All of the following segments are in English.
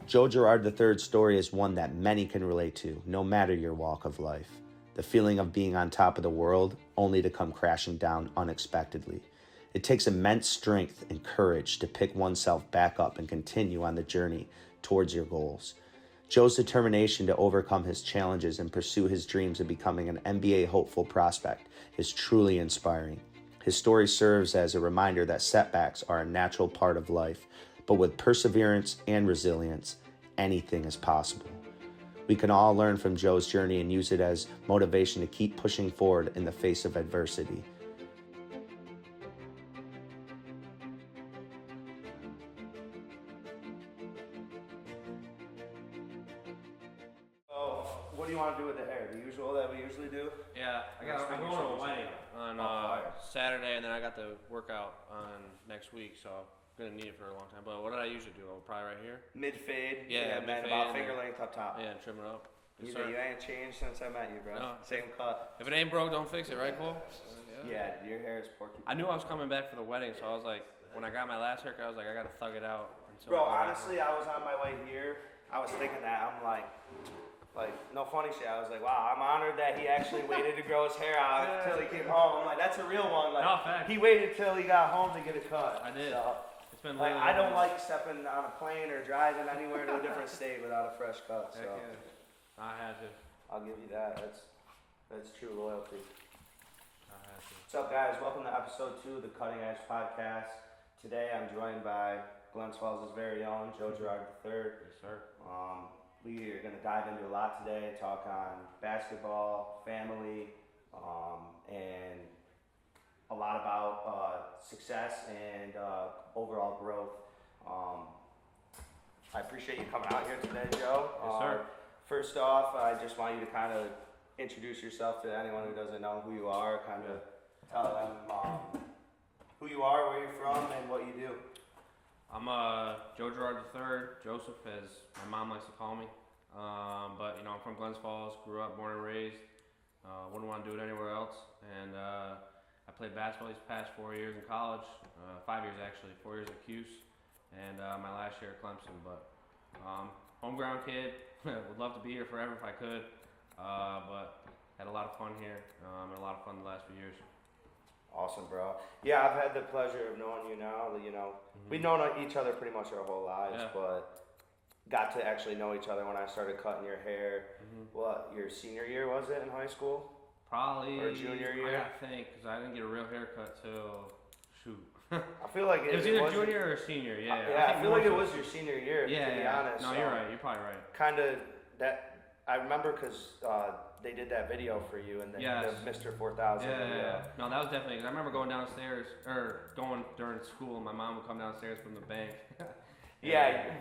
Joe Girard III's story is one that many can relate to, no matter your walk of life. The feeling of being on top of the world, only to come crashing down unexpectedly. It takes immense strength and courage to pick oneself back up and continue on the journey towards your goals. Joe's determination to overcome his challenges and pursue his dreams of becoming an NBA hopeful prospect is truly inspiring. His story serves as a reminder that setbacks are a natural part of life, but with perseverance and resilience, anything is possible. We can all learn from Joe's journey and use it as motivation to keep pushing forward in the face of adversity. So, what do you want to do with the hair? The usual that we usually do? Yeah, I'm going to a wedding on Saturday, and then I got the workout on next week, so I'm going to need it for a long time. But what did I usually do? Probably right here? Mid-fade. Yeah, man, mid-fade about finger length up top. Yeah, and trim it up. You ain't changed since I met you, bro. No. Same cut. If it ain't broke, don't fix it, right, Cole? Yeah, your hair is porky. I knew I was coming back for the wedding, so I was like, when I got my last haircut, I was like, I got to thug it out. Bro, honestly, I was on my way here. I was thinking that. I'm like, no funny shit. I was like, wow, I'm honored that he actually waited to grow his hair out until he came home. I'm like, that's a real one. Like, no, fact. He waited till he got home to get a cut. I did. So, it's been like, I don't like stepping on a plane or driving anywhere to a different state without a fresh cut. So I had to. I'll give you that. That's true loyalty. I had to. What's up, guys? Welcome to episode 2 of the Cutting Edge Podcast. Today, I'm joined by Glens Falls' very own Joe Girard III. Yes, sir. We are going to dive into a lot today, talk on basketball, family, and a lot about success and overall growth. I appreciate you coming out here today, Joe. Yes, sir. First off, I just want you to kind of introduce yourself to anyone who doesn't know who you are, kind of tell them who you are, where you're from, and what you do. I'm Joe Girard III, Joseph, as my mom likes to call me. But, I'm from Glens Falls, grew up, born and raised. Wouldn't want to do it anywhere else. And I played basketball these past 4 years in college, 5 years actually, 4 years at CUSE, and my last year at Clemson. But homegrown kid, would love to be here forever if I could. But had a lot of fun here, and a lot of fun the last few years. Awesome, bro. Yeah, I've had the pleasure of knowing you now. We've known each other pretty much our whole lives, but got to actually know each other when I started cutting your hair. What, your senior year was it in high school? Probably. Or junior year? I think, because I didn't get a real haircut till, I feel like it was either junior or senior, I feel like it was your senior year, to be honest. No, you're right. You're probably right. Kind of that, I remember because they did that video for you and the Mr. 4000 video. No, that was definitely, because I remember going downstairs, or going during school, and my mom would come downstairs from the bank.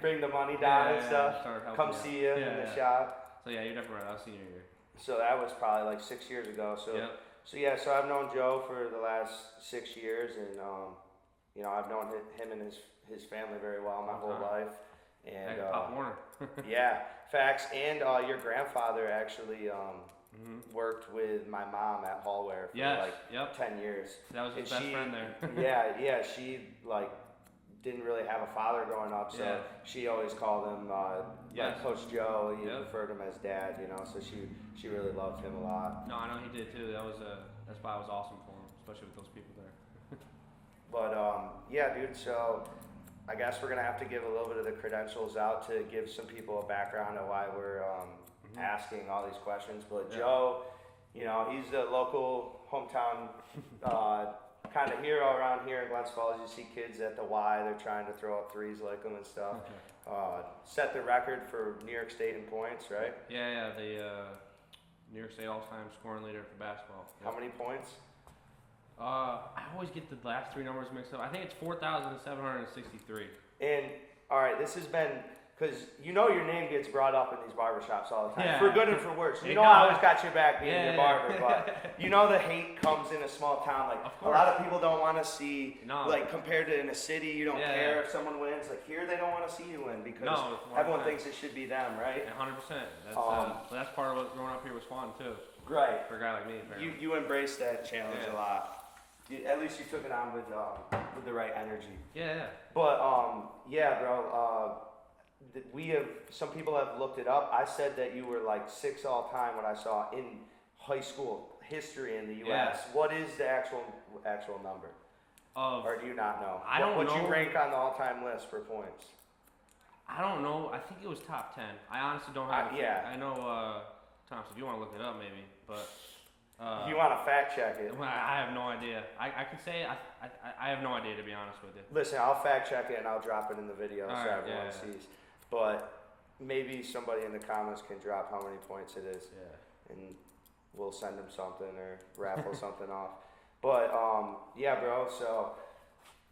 Bring the money down and stuff. Come see you in the shop. So you're definitely right. That was senior year. So that was probably like 6 years ago. So I've known Joe for the last 6 years, and I've known him and his family very well my whole life. And Pop Warner. Facts. And your grandfather actually worked with my mom at Hallware for 10 years. That was his best friend there. She didn't really have a father growing up, so she always called him Coach Joe. He referred him as Dad, so she really loved him a lot. No, I know he did too. That's why it was awesome for him, especially with those people there. But dude. So I guess we're gonna have to give a little bit of the credentials out to give some people a background of why we're asking all these questions. But Joe, he's a local hometown kind of hero around here in Glens Falls. You see kids at the Y, they're trying to throw up threes like him and stuff. Set the record for New York State in points, right? Yeah, the New York State all-time scoring leader for basketball. How many points? I always get the last three numbers mixed up. I think it's 4,763. And, all right, this has been, because your name gets brought up in these barbershops all the time, for good and for worse. I always got your back being your barber, but the hate comes in a small town. Like, a lot of people don't want to see, compared to in a city, you don't care if someone wins. Like, here they don't want to see you win because everyone thinks it should be them, right? 100%. That's part of what growing up here was fun, too. Right. For a guy like me. You embraced that challenge a lot. At least you took it on with the right energy. Yeah. But bro, some people have looked it up. I said that you were like 6 all time when I saw in high school history in the U.S. Yeah. What is the actual number? Or do you not know? I don't know. What you rank on the all-time list for points? I don't know. I think it was top 10. I honestly don't have. I know, Thompson. If you want to look it up, maybe, but. If you want to fact check it. I have no idea. I can say I have no idea, to be honest with you. Listen, I'll fact check it and I'll drop it in the video so everyone yeah. sees. But maybe somebody in the comments can drop how many points it is. Yeah. And we'll send them something or raffle something off. But yeah, bro. So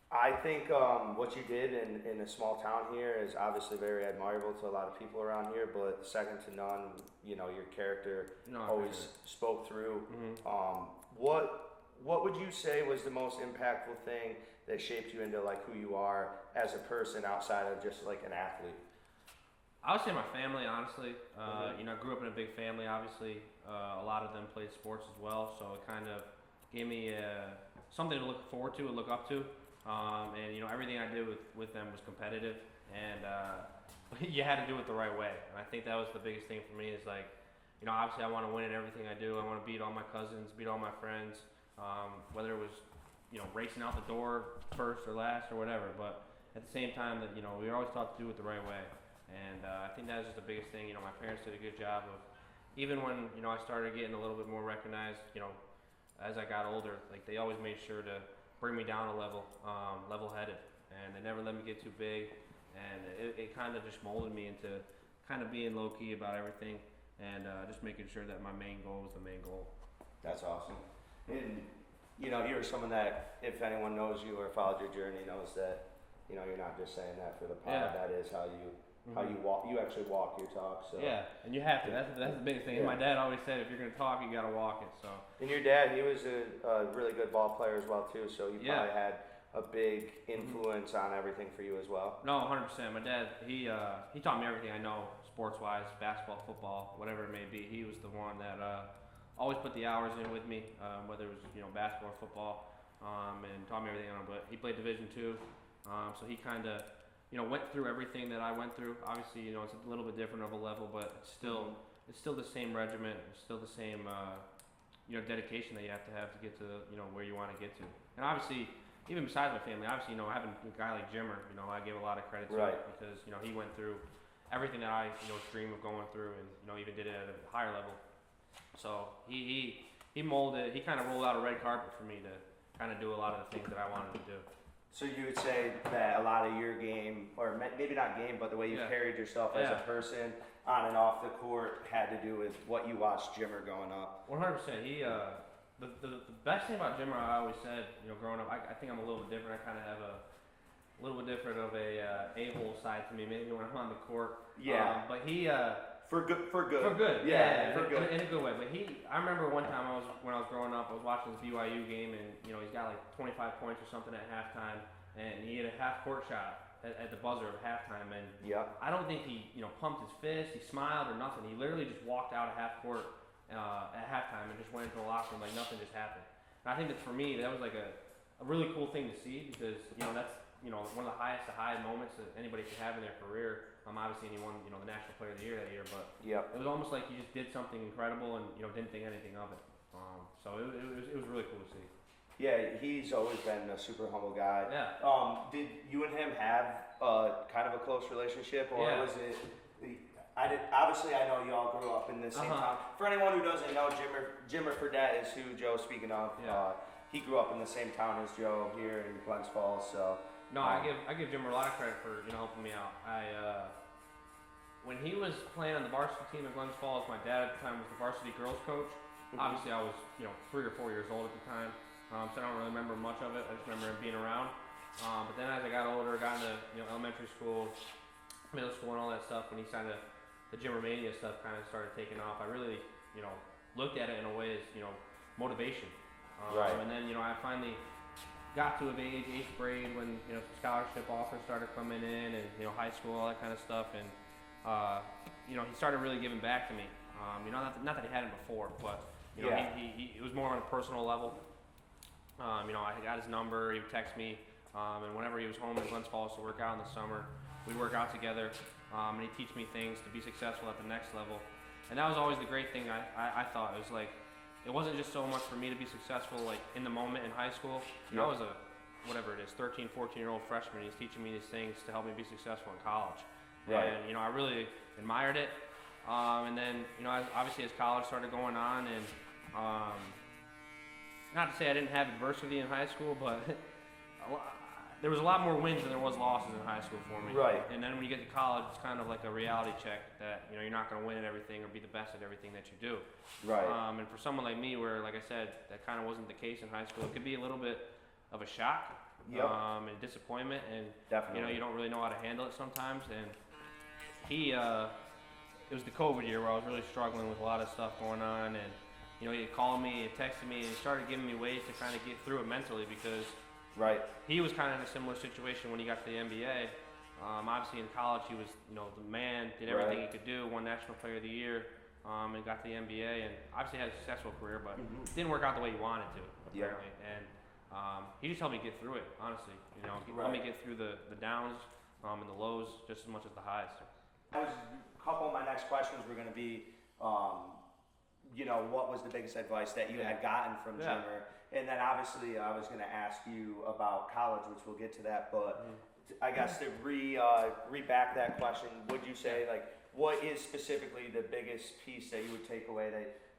I think what you did in a small town here is obviously very admirable to a lot of people around here. But second to none, you know, your character always spoke through. Mm-hmm. What would you say was the most impactful thing that shaped you into like who you are as a person outside of just like an athlete? I would say my family, honestly. You know, I grew up in a big family. Obviously, a lot of them played sports as well, so it kind of gave me something to look forward to and look up to. And you know, everything I did with them was competitive, and you had to do it the right way. And I think that was the biggest thing for me. Is like, you know, obviously I want to win at everything I do. I want to beat all my cousins, beat all my friends, whether it was, you know, racing out the door first or last or whatever. But at the same time, that, you know, we were always taught to do it the right way. And I think that was just the biggest thing. You know, my parents did a good job of, even when, you know, I started getting a little bit more recognized, you know, as I got older, like they always made sure to bring me down a level, level-headed, and they never let me get too big, and it kind of just molded me into kind of being low-key about everything, and just making sure that my main goal was the main goal. That's awesome. And you know, you're someone that, if anyone knows you or followed your journey, knows that, you know, you're not just saying that for the pod. Yeah. That is how you walk. You actually walk your talk. So yeah, and you have to. That's the biggest thing. Yeah. My dad always said, if you're gonna talk, you gotta walk it. So. And your dad, he was a really good ball player as well too. So he probably had a big influence on everything for you as well. No, 100%. My dad, he taught me everything I know, sports-wise, basketball, football, whatever it may be. He was the one that always put the hours in with me, whether it was, you know, basketball or football, and taught me everything I know. But he played Division II, so he kind of, you know, went through everything that I went through. Obviously, you know, it's a little bit different of a level, but it's still the same regiment. It's still the same, you know, dedication that you have to get to, you know, where you want to get to. And obviously, even besides my family, obviously, you know, having a guy like Jimmer, you know, I give a lot of credit to because, you know, he went through everything that I, you know, dream of going through, and, you know, even did it at a higher level. So he molded, he kind of rolled out a red carpet for me to kind of do a lot of the things that I wanted to do. So you would say that a lot of your game, or maybe not game, but the way you carried yourself as a person on and off the court had to do with what you watched Jimmer growing up. 100%. He, the best thing about Jimmer, I always said, you know, growing up, I think I'm a little bit different. I kind of have a little bit different of a a-hole side to me, maybe when I'm on the court. Yeah. But he. For good. For good. Yeah, for good. In a good way. But I remember one time when I was growing up, I was watching this BYU game, and, you know, he's got like 25 points or something at halftime, and he hit a half-court shot at the buzzer of halftime, and I don't think he, you know, pumped his fist, he smiled or nothing. He literally just walked out of half-court at halftime and just went into the locker room like nothing just happened. And I think that for me, that was like a really cool thing to see, because, you know, that's, you know, one of the highest to high moments that anybody could have in their career. Obviously, he won, you know, the National Player of the Year that year, but it was almost like he just did something incredible and, you know, didn't think anything of it. So it was really cool to see. Yeah, he's always been a super humble guy. Yeah. Did you and him have kind of a close relationship, or was it? Obviously, I know you all grew up in the same town. For anyone who doesn't know, Jimmer Fredette is who Joe's speaking of. He grew up in the same town as Joe here in Glens Falls, so. No, I give Jimmer a lot of credit for, you know, helping me out. When he was playing on the varsity team at Glens Falls, my dad at the time was the varsity girls coach. Obviously, I was, you know, 3 or 4 years old at the time, so I don't really remember much of it. I just remember him being around. But then as I got older, got into, you know, elementary school, middle school, and all that stuff, when he signed the Jimmer Mania stuff kind of started taking off, I really, you know, looked at it in a way as, you know, motivation. And then, you know, I finally got to age, 8th grade, when, you know, scholarship offers started coming in, and, you know, high school, all that kind of stuff, and you know, he started really giving back to me. You know, not that he hadn't before, but, you know, he it was more on a personal level. You know, I got his number, he would text me, and whenever he was home in Glens Falls to work out in the summer, we'd work out together. and he'd teach me things to be successful at the next level. And that was always the great thing I thought. It was like, it wasn't just so much for me to be successful like in the moment in high school. I was a, whatever it is, 13, 14-year-old freshman. He's teaching me these things to help me be successful in college. Right. And, you know, I really admired it. And then, you know, obviously as college started going on, and not to say I didn't have adversity in high school, but there was a lot more wins than there was losses in high school for me. Right. And then when you get to college, it's kind of like a reality check that, you know, you're not going to win at everything or be the best at everything that you do. Right. And for someone like me, where, like I said, that kind of wasn't the case in high school, it could be a little bit of a shock. Yep. And disappointment, and Definitely. you know, you don't really know how to handle it sometimes. And it was the COVID year where I was really struggling with a lot of stuff going on, and you know, he called me, he texted me, and he started giving me ways to kind of get through it mentally, because Right. he was kind of in a similar situation when he got to the NBA. Obviously in college he was, you know, the man, did everything he could do, won National Player of the Year, and got to the NBA, and obviously had a successful career, but it didn't work out the way he wanted to, apparently. And he just helped me get through it, honestly. You know, he helped me get through the downs and the lows just as much as the highs. A couple of my next questions were going to be, you know, what was the biggest advice that you had gotten from Jimmer? And then obviously I was going to ask you about college, which we'll get to that. But I guess to re-back that question, would you say, like, what is specifically the biggest piece that you would take away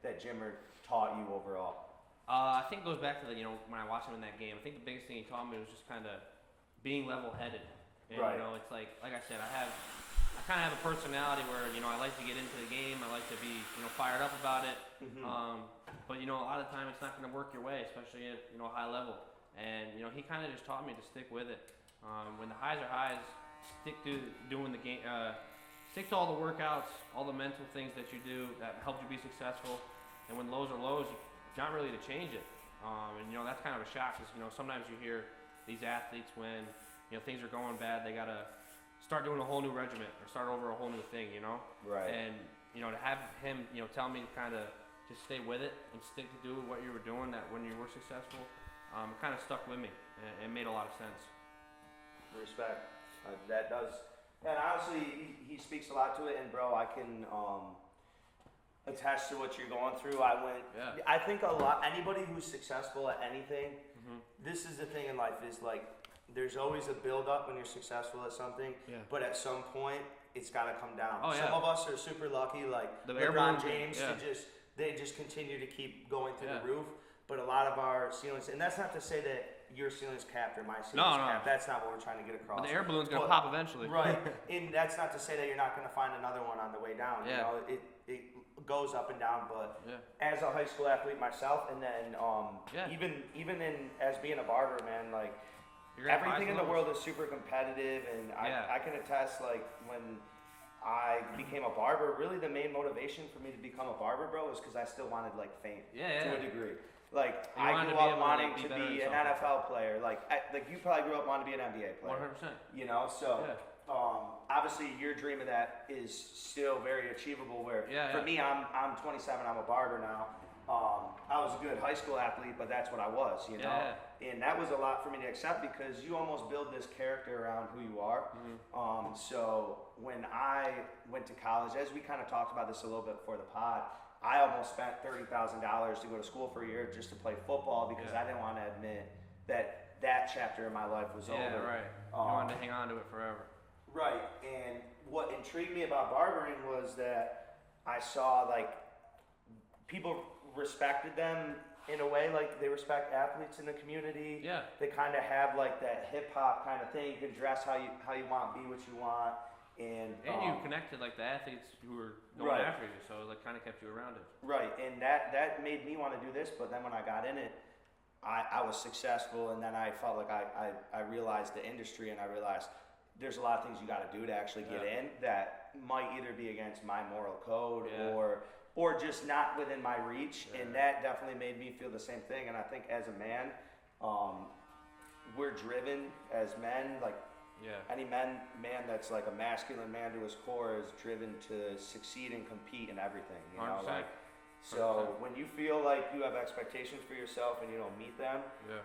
that Jimmer taught you overall? I think it goes back to the, you know, when I watched him in that game, I think the biggest thing he taught me was just kind of being level-headed. And, you know, it's like I said, I kind of have a personality where, you know, I like to get into the game. I like to be, you know, fired up about it. But, you know, a lot of the time it's not going to work your way, especially at, you know, high level. And, you know, he kind of just taught me to stick with it. When the highs are highs, stick to doing the game, stick to all the workouts, all the mental things that you do that help you be successful. And when lows are lows, not really to change it. And, you know, that's kind of a shock, because, you know, sometimes you hear these athletes when, you know, things are going bad, they got to start doing a whole new regiment or start over a whole new thing, you know? Right. And, you know, to have him, you know, tell me to kind of just stay with it and stick to do what you were doing, that when you were successful, it kind of stuck with me, and it made a lot of sense. Respect. That does. And honestly, he speaks a lot to it, and bro, I can attest to what you're going through. I think anybody who's successful at anything, this is the thing in life, is like, there's always a build up when you're successful at something, but at some point it's got to come down. Some of us are super lucky, like LeBron James, they just continue to keep going through the roof. But a lot of our ceilings, and that's not to say that your ceiling's capped or my ceiling's capped. That's not what we're trying to get across. But the air balloon's gonna pop eventually. Right, and that's not to say that you're not gonna find another one on the way down. You know, it goes up and down. But as a high school athlete myself, and then even in as being a barber, man, like, everything in the world is super competitive, and I can attest, like, when I became a barber, really the main motivation for me to become a barber, bro, was because I still wanted, like, fame to a degree. Like, I grew up wanting to be an NFL player. Like you probably grew up wanting to be an NBA player. 100%. You know, so obviously your dream of that is still very achievable. Where for me, I'm 27, I'm a barber now. I was a good high school athlete, but that's what I was, you know? And that was a lot for me to accept, because you almost build this character around who you are. So when I went to college, as we kind of talked about this a little bit before the pod, I almost spent $30,000 to go to school for a year just to play football, because I didn't want to admit that chapter of my life was over. Yeah, right. You wanted to hang on to it forever. Right, and what intrigued me about barbering was that I saw, like, people respected them in a way, like they respect athletes in the community. They kind of have, like, that hip hop kind of thing. You can dress how you want, be what you want, and you connected, like, the athletes who were going after you, so it, like, kind of kept you around it. Right, and that made me want to do this. But then when I got in it, I was successful, and then I felt like I realized the industry, and I realized there's a lot of things you got to do to actually get in that might either be against my moral code or just not within my reach, and that definitely made me feel the same thing. And I think as a man, we're driven as men, like any man that's like a masculine man to his core is driven to succeed and compete in everything, you know, 100%. Like, So when you feel like you have expectations for yourself and you don't meet them,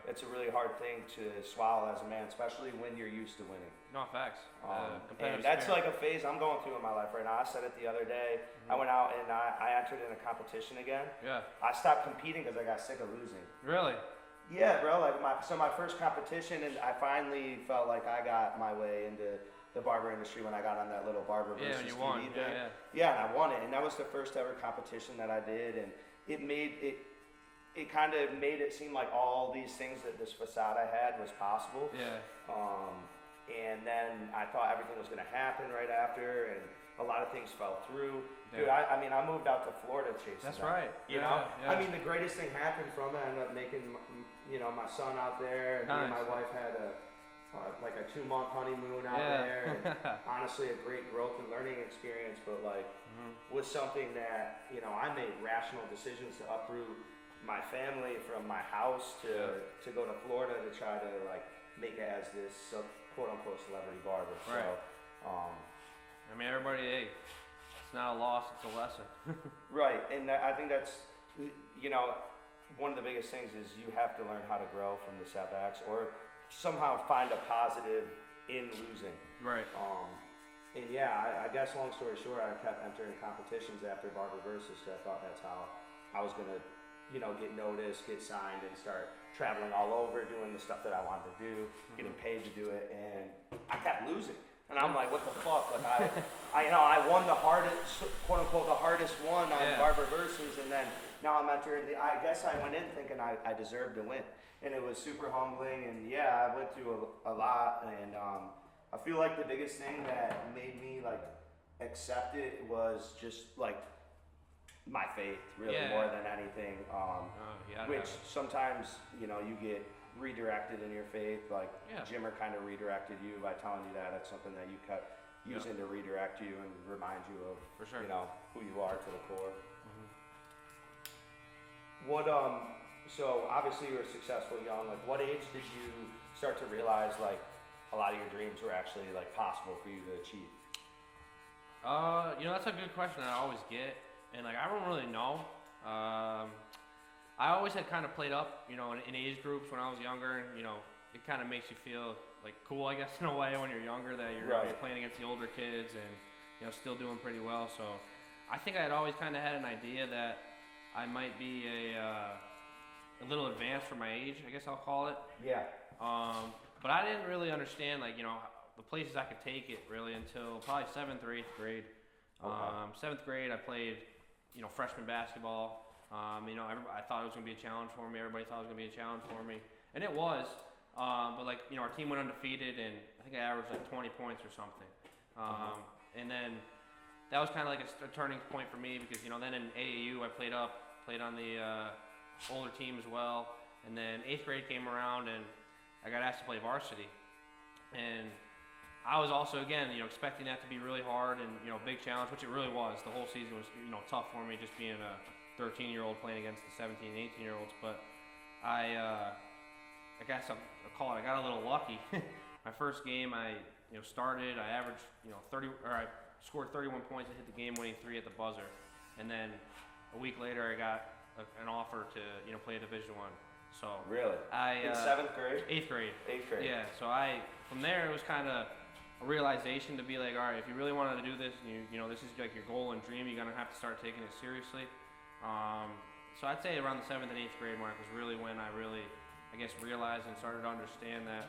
it's a really hard thing to swallow as a man, especially when you're used to winning. No, facts. And that's like a phase I'm going through in my life right now. I said it the other day. I went out and I entered in a competition again. Yeah. I stopped competing because I got sick of losing. Really? Yeah, bro. Like my first competition, and I finally felt like I got my way into the barber industry when I got on that little barber versus and you TV won. thing. Yeah, and I won it, and that was the first ever competition that I did, and it kind of made it seem like all these things that this facade I had was possible. Yeah. And then I thought everything was gonna happen right after, and a lot of things fell through. Yeah. Dude, I mean, I moved out to Florida chasing That's that, right. You know? Yeah. I mean, the greatest thing happened from it. I ended up making, my son out there, and me and my wife had like a 2-month honeymoon out there. And honestly, a great growth and learning experience, but was something that, I made rational decisions to uproot my family from my house to go to Florida to try to make it as this quote unquote celebrity barber. Right. So, I mean, everybody, it's not a loss, it's a lesson. Right, and I think that's, one of the biggest things is you have to learn how to grow from the setbacks or somehow find a positive in losing. Right. And yeah, I guess long story short, I kept entering competitions after Barber Versus. I thought that's how I was gonna, get noticed, get signed, and start traveling all over, doing the stuff that I wanted to do, getting paid to do it, and I kept losing. And I'm like, what the fuck? Like I won the hardest, quote unquote, the hardest one on Barber Versus, and then now I'm entering I guess I went in thinking I deserved to win. And it was super humbling, and I went through a lot, and I feel like the biggest thing that made me accept it was just my faith, really, more than anything. Which sometimes you get redirected in your faith, Jimmer kind of redirected you by telling you that's something that you kept using to redirect you and remind you of who you are to the core. What so obviously you were successful young. What age did you start to realize a lot of your dreams were actually possible for you to achieve? That's a good question that I always get, and I don't really know. I always had kind of played up, in age groups when I was younger, and it kind of makes you feel cool, I guess, in a way when you're younger, that you're playing against the older kids and still doing pretty well. So I think I had always kind of had an idea that I might be a little advanced for my age, I guess I'll call it. Yeah. But I didn't really understand, the places I could take it really until probably 7th or 8th grade. Okay. 7th grade, I played, freshman basketball. I thought it was going to be a challenge for me. Everybody thought it was going to be a challenge for me. And it was. But our team went undefeated, and I think I averaged 20 points or something. And then that was kind of a turning point for me because, then in AAU I played on the older team as well. And then 8th grade came around, and I got asked to play varsity. And I was also, again, expecting that to be really hard and, big challenge, which it really was. The whole season was, tough for me just being a 13-year-old playing against the 17, 18-year-olds. But I guess I'll call it, I got a little lucky. My first game, I started, I averaged, I scored 31 points and hit the game-winning 3 at the buzzer. And then a week later, I got an offer to, play Division I. So really? In 7th grade? 8th grade. 8th grade. Yeah. So from there, it was kind of a realization to be all right, if you really wanted to do this, and this is your goal and dream, you're gonna have to start taking it seriously. So I'd say around the 7th and 8th grade mark was really when I really, I guess, realized and started to understand that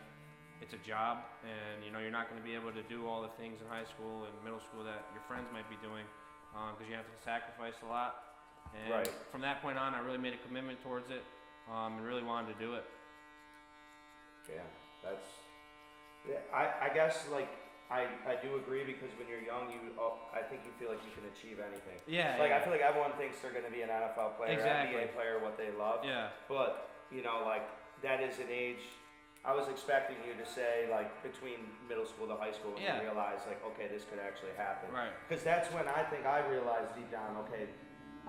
it's a job, and you're not going to be able to do all the things in high school and middle school that your friends might be doing, because you have to sacrifice a lot. And from that point on, I really made a commitment towards it, and really wanted to do it. Yeah, I guess I do agree, because when you're young, I think you feel like you can achieve anything. Yeah. I feel like everyone thinks they're going to be an NFL player, NBA player, what they love. Yeah. But that is an age. I was expecting you to say between middle school to high school, when you realize okay, this could actually happen. Right. Because that's when I think I realized deep down, okay,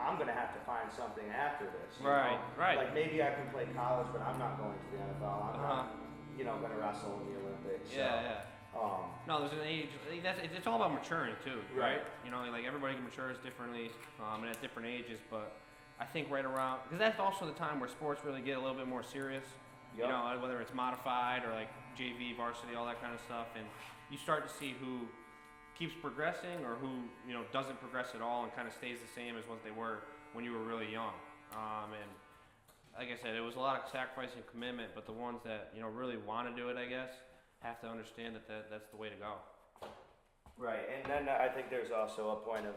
I'm going to have to find something after this. Right. Right. Maybe I can play college, but I'm not going to the NFL. I'm not, going to wrestle in the Olympics. Yeah. No, there's an age. It's all about maturing too, right? Everybody matures differently, and at different ages. But I think right around, because that's also the time where sports really get a little bit more serious. Yep. You know, whether it's modified or like JV, varsity, all that kind of stuff, and you start to see who keeps progressing or who, you know, doesn't progress at all and kind of stays the same as what they were when you were really young. And like I said, it was a lot of sacrifice and commitment, but the ones that, you know, really want to do it, I guess, have to understand that that's the way to go. Right, and then I think there's also a point of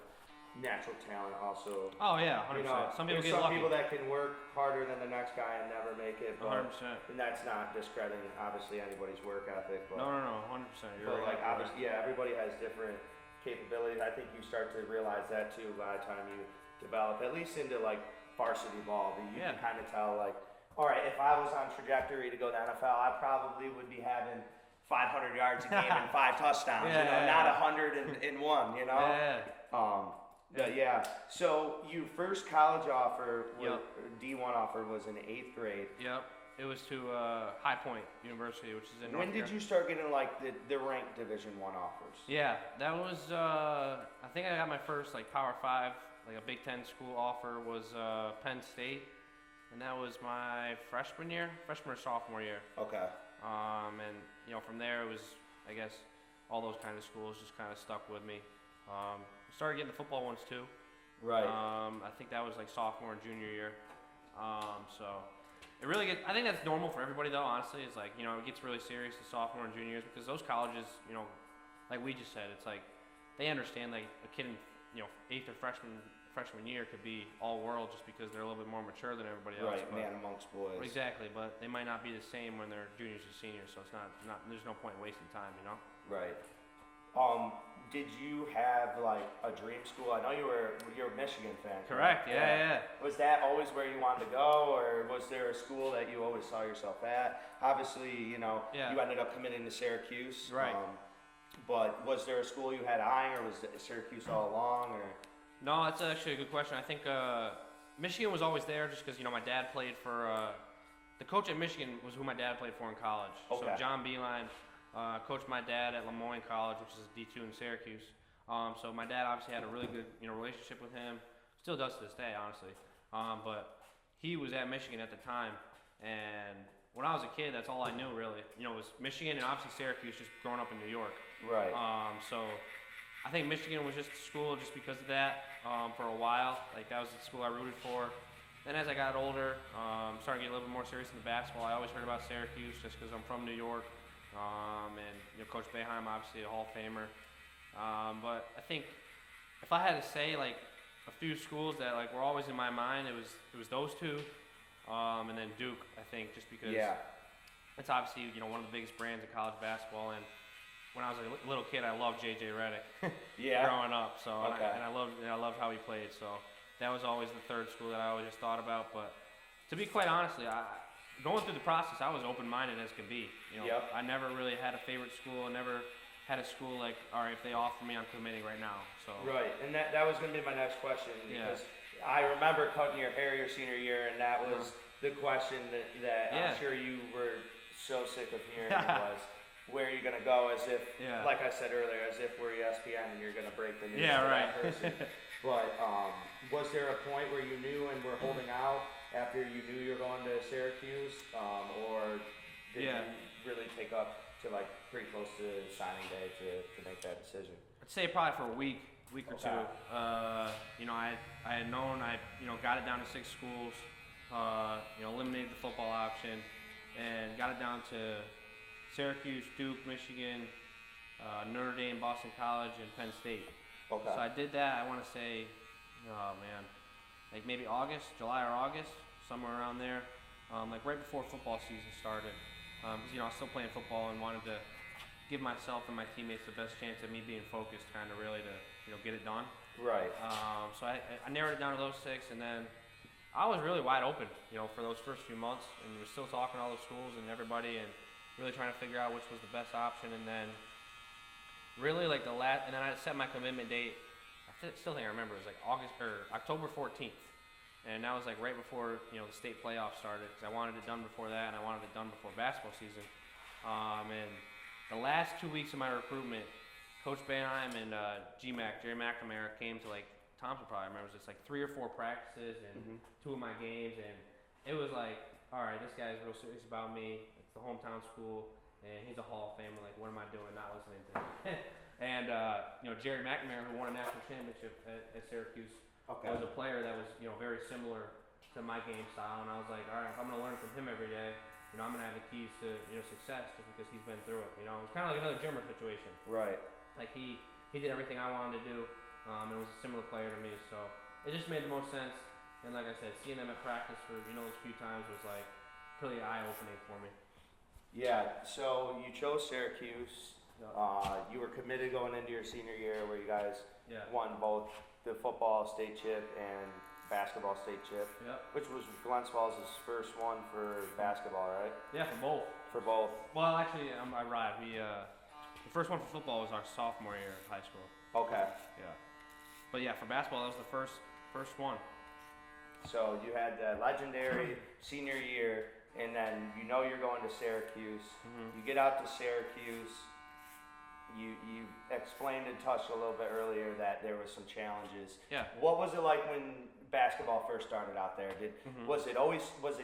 natural talent also. Oh yeah, 100%. You know, Some people there's get some lucky. people that can work harder than the next guy and never make it, but 100%. and that's not discrediting obviously anybody's work ethic. But, No, 100%. You're but like right. obviously, yeah, everybody has different capabilities. I think you start to realize that too by the time you develop, at least into like varsity ball, that you can kind of tell like, all right, if I was on trajectory to go to NFL, I probably would be having 500 yards a game and 5 touchdowns. You know, not 100 in one. You know. But yeah, so your first college offer, D1 offer, was in 8th grade. Yep. It was to High Point University, which is in North When did you start getting like the ranked Division I offers? Yeah, that was, I think I got my first like Power 5, like a Big Ten school offer was Penn State. And that was my freshman or sophomore year. Okay. And, you know, from there it was, I guess, all those kind of schools just kind of stuck with me. Started getting the football ones too. Right. I think that was like sophomore and junior year. So it really gets, I think that's normal for everybody though, honestly. It's like, you know, it gets really serious the sophomore and junior years because those colleges, you know, like we just said, it's like they understand like a kid in, you know, 8th or freshman year could be all world just because they're a little bit more mature than everybody else. Right, man amongst boys. Exactly, but they might not be the same when they're juniors or seniors, so it's not there's no point in wasting time, you know? Right. Did you have like a dream school? I know you're a Michigan fan. Correct. Yeah. Was that always where you wanted to go, or was there a school that you always saw yourself at? Obviously, you know, you ended up committing to Syracuse. Right. But was there a school you had eyeing, or was it Syracuse all along, or? No, that's actually a good question. I think Michigan was always there just because, you know, my dad played for the coach at Michigan was who my dad played for in college. Okay. So John Beeline coached my dad at Lemoyne College, which is D2 in Syracuse. So my dad obviously had a really good, you know, relationship with him. Still does to this day, honestly. But he was at Michigan at the time, and when I was a kid, that's all I knew really. You know, it was Michigan and obviously Syracuse, just growing up in New York. Right. So I think Michigan was just a school just because of that for a while. Like that was the school I rooted for. Then as I got older, started getting a little bit more serious in the basketball. I always heard about Syracuse just because I'm from New York. And you know, Coach Boeheim, obviously a Hall of Famer. But I think if I had to say like a few schools that like were always in my mind, it was those two, and then Duke. I think just because it's obviously, you know, one of the biggest brands in college basketball. And when I was a little kid, I loved JJ Redick growing up. So and I loved how he played. So that was always the third school that I always just thought about. But to be quite honestly, going through the process, I was open-minded as could be. You know, I never really had a favorite school. I never had a school like, all right, if they offer me, I'm committing right now. So right, and that was going to be my next question because I remember cutting your hair your senior year, and that was the question that I'm sure you were so sick of hearing was, where are you going to go? As if, like I said earlier, as if we're ESPN and you're going to break the news to that person. But was there a point where you knew and were holding out after you knew you were going to Syracuse, or did you really take up to like pretty close to signing day to make that decision? I'd say probably for a week or two. You know, I had known got it down to 6 schools. You know, eliminated the football option and got it down to Syracuse, Duke, Michigan, Notre Dame, Boston College, and Penn State. Okay. So I did that. I want to say, like maybe July or August, somewhere around there, like right before football season started. Because you know I was still playing football and wanted to give myself and my teammates the best chance of me being focused, kind of really to get it done. Right. So I narrowed it down to those 6, and then I was really wide open, you know, for those first few months, and was still talking to all the schools and everybody, and really trying to figure out which was the best option, and then really like and then I set my commitment date. Still think I remember it was like October 14th. And that was like right before, you know, the state playoffs started, because I wanted it done before that, and I wanted it done before basketball season. And the last 2 weeks of my recruitment, Coach Boeheim and Jerry McNamara came to like Thompson probably remembers this, like 3 or 4 practices and 2 of my games, and it was like, all right, this guy's real serious about me. It's the hometown school, and he's a Hall of Famer. Like, what am I doing not listening to him? And, Jerry McNamara, who won a national championship at Syracuse, was a player that was, very similar to my game style. And I was like, all right, if I'm going to learn from him every day, I'm going to have the keys to, success just because he's been through it. It was kind of like another Jimmer situation. Right. Like, he did everything I wanted to do, and was a similar player to me. So it just made the most sense. And like I said, seeing them at practice for, those few times was like really eye-opening for me. Yeah, so you chose Syracuse. You were committed going into your senior year where you guys won both the football state chip and basketball state chip, which was Glens Falls' first one for basketball, right? Yeah, for both. For both. Well, actually, I lied. The first one for football was our sophomore year of high school. Okay. Yeah. But yeah, for basketball, that was the first one. So you had the legendary senior year, and then you're going to Syracuse. You get out to Syracuse. You explained and touched a little bit earlier that there was some challenges. Yeah. What was it like when basketball first started out there? Was it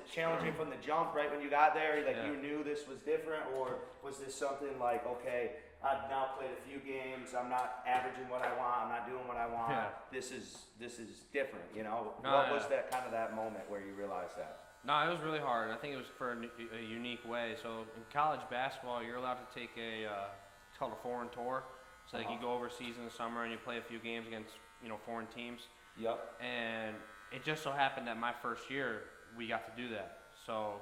challenging from the jump right when you got there? Like you knew this was different, or was this something like, okay, I've now played a few games. I'm not averaging what I want. I'm not doing what I want. Yeah. This is different. No, what was that moment where you realized that? No, it was really hard. I think it was for a unique way. So in college basketball, you're allowed to take it's called a foreign tour. So like you go overseas in the summer and you play a few games against foreign teams. Yep. And it just so happened that my first year we got to do that. So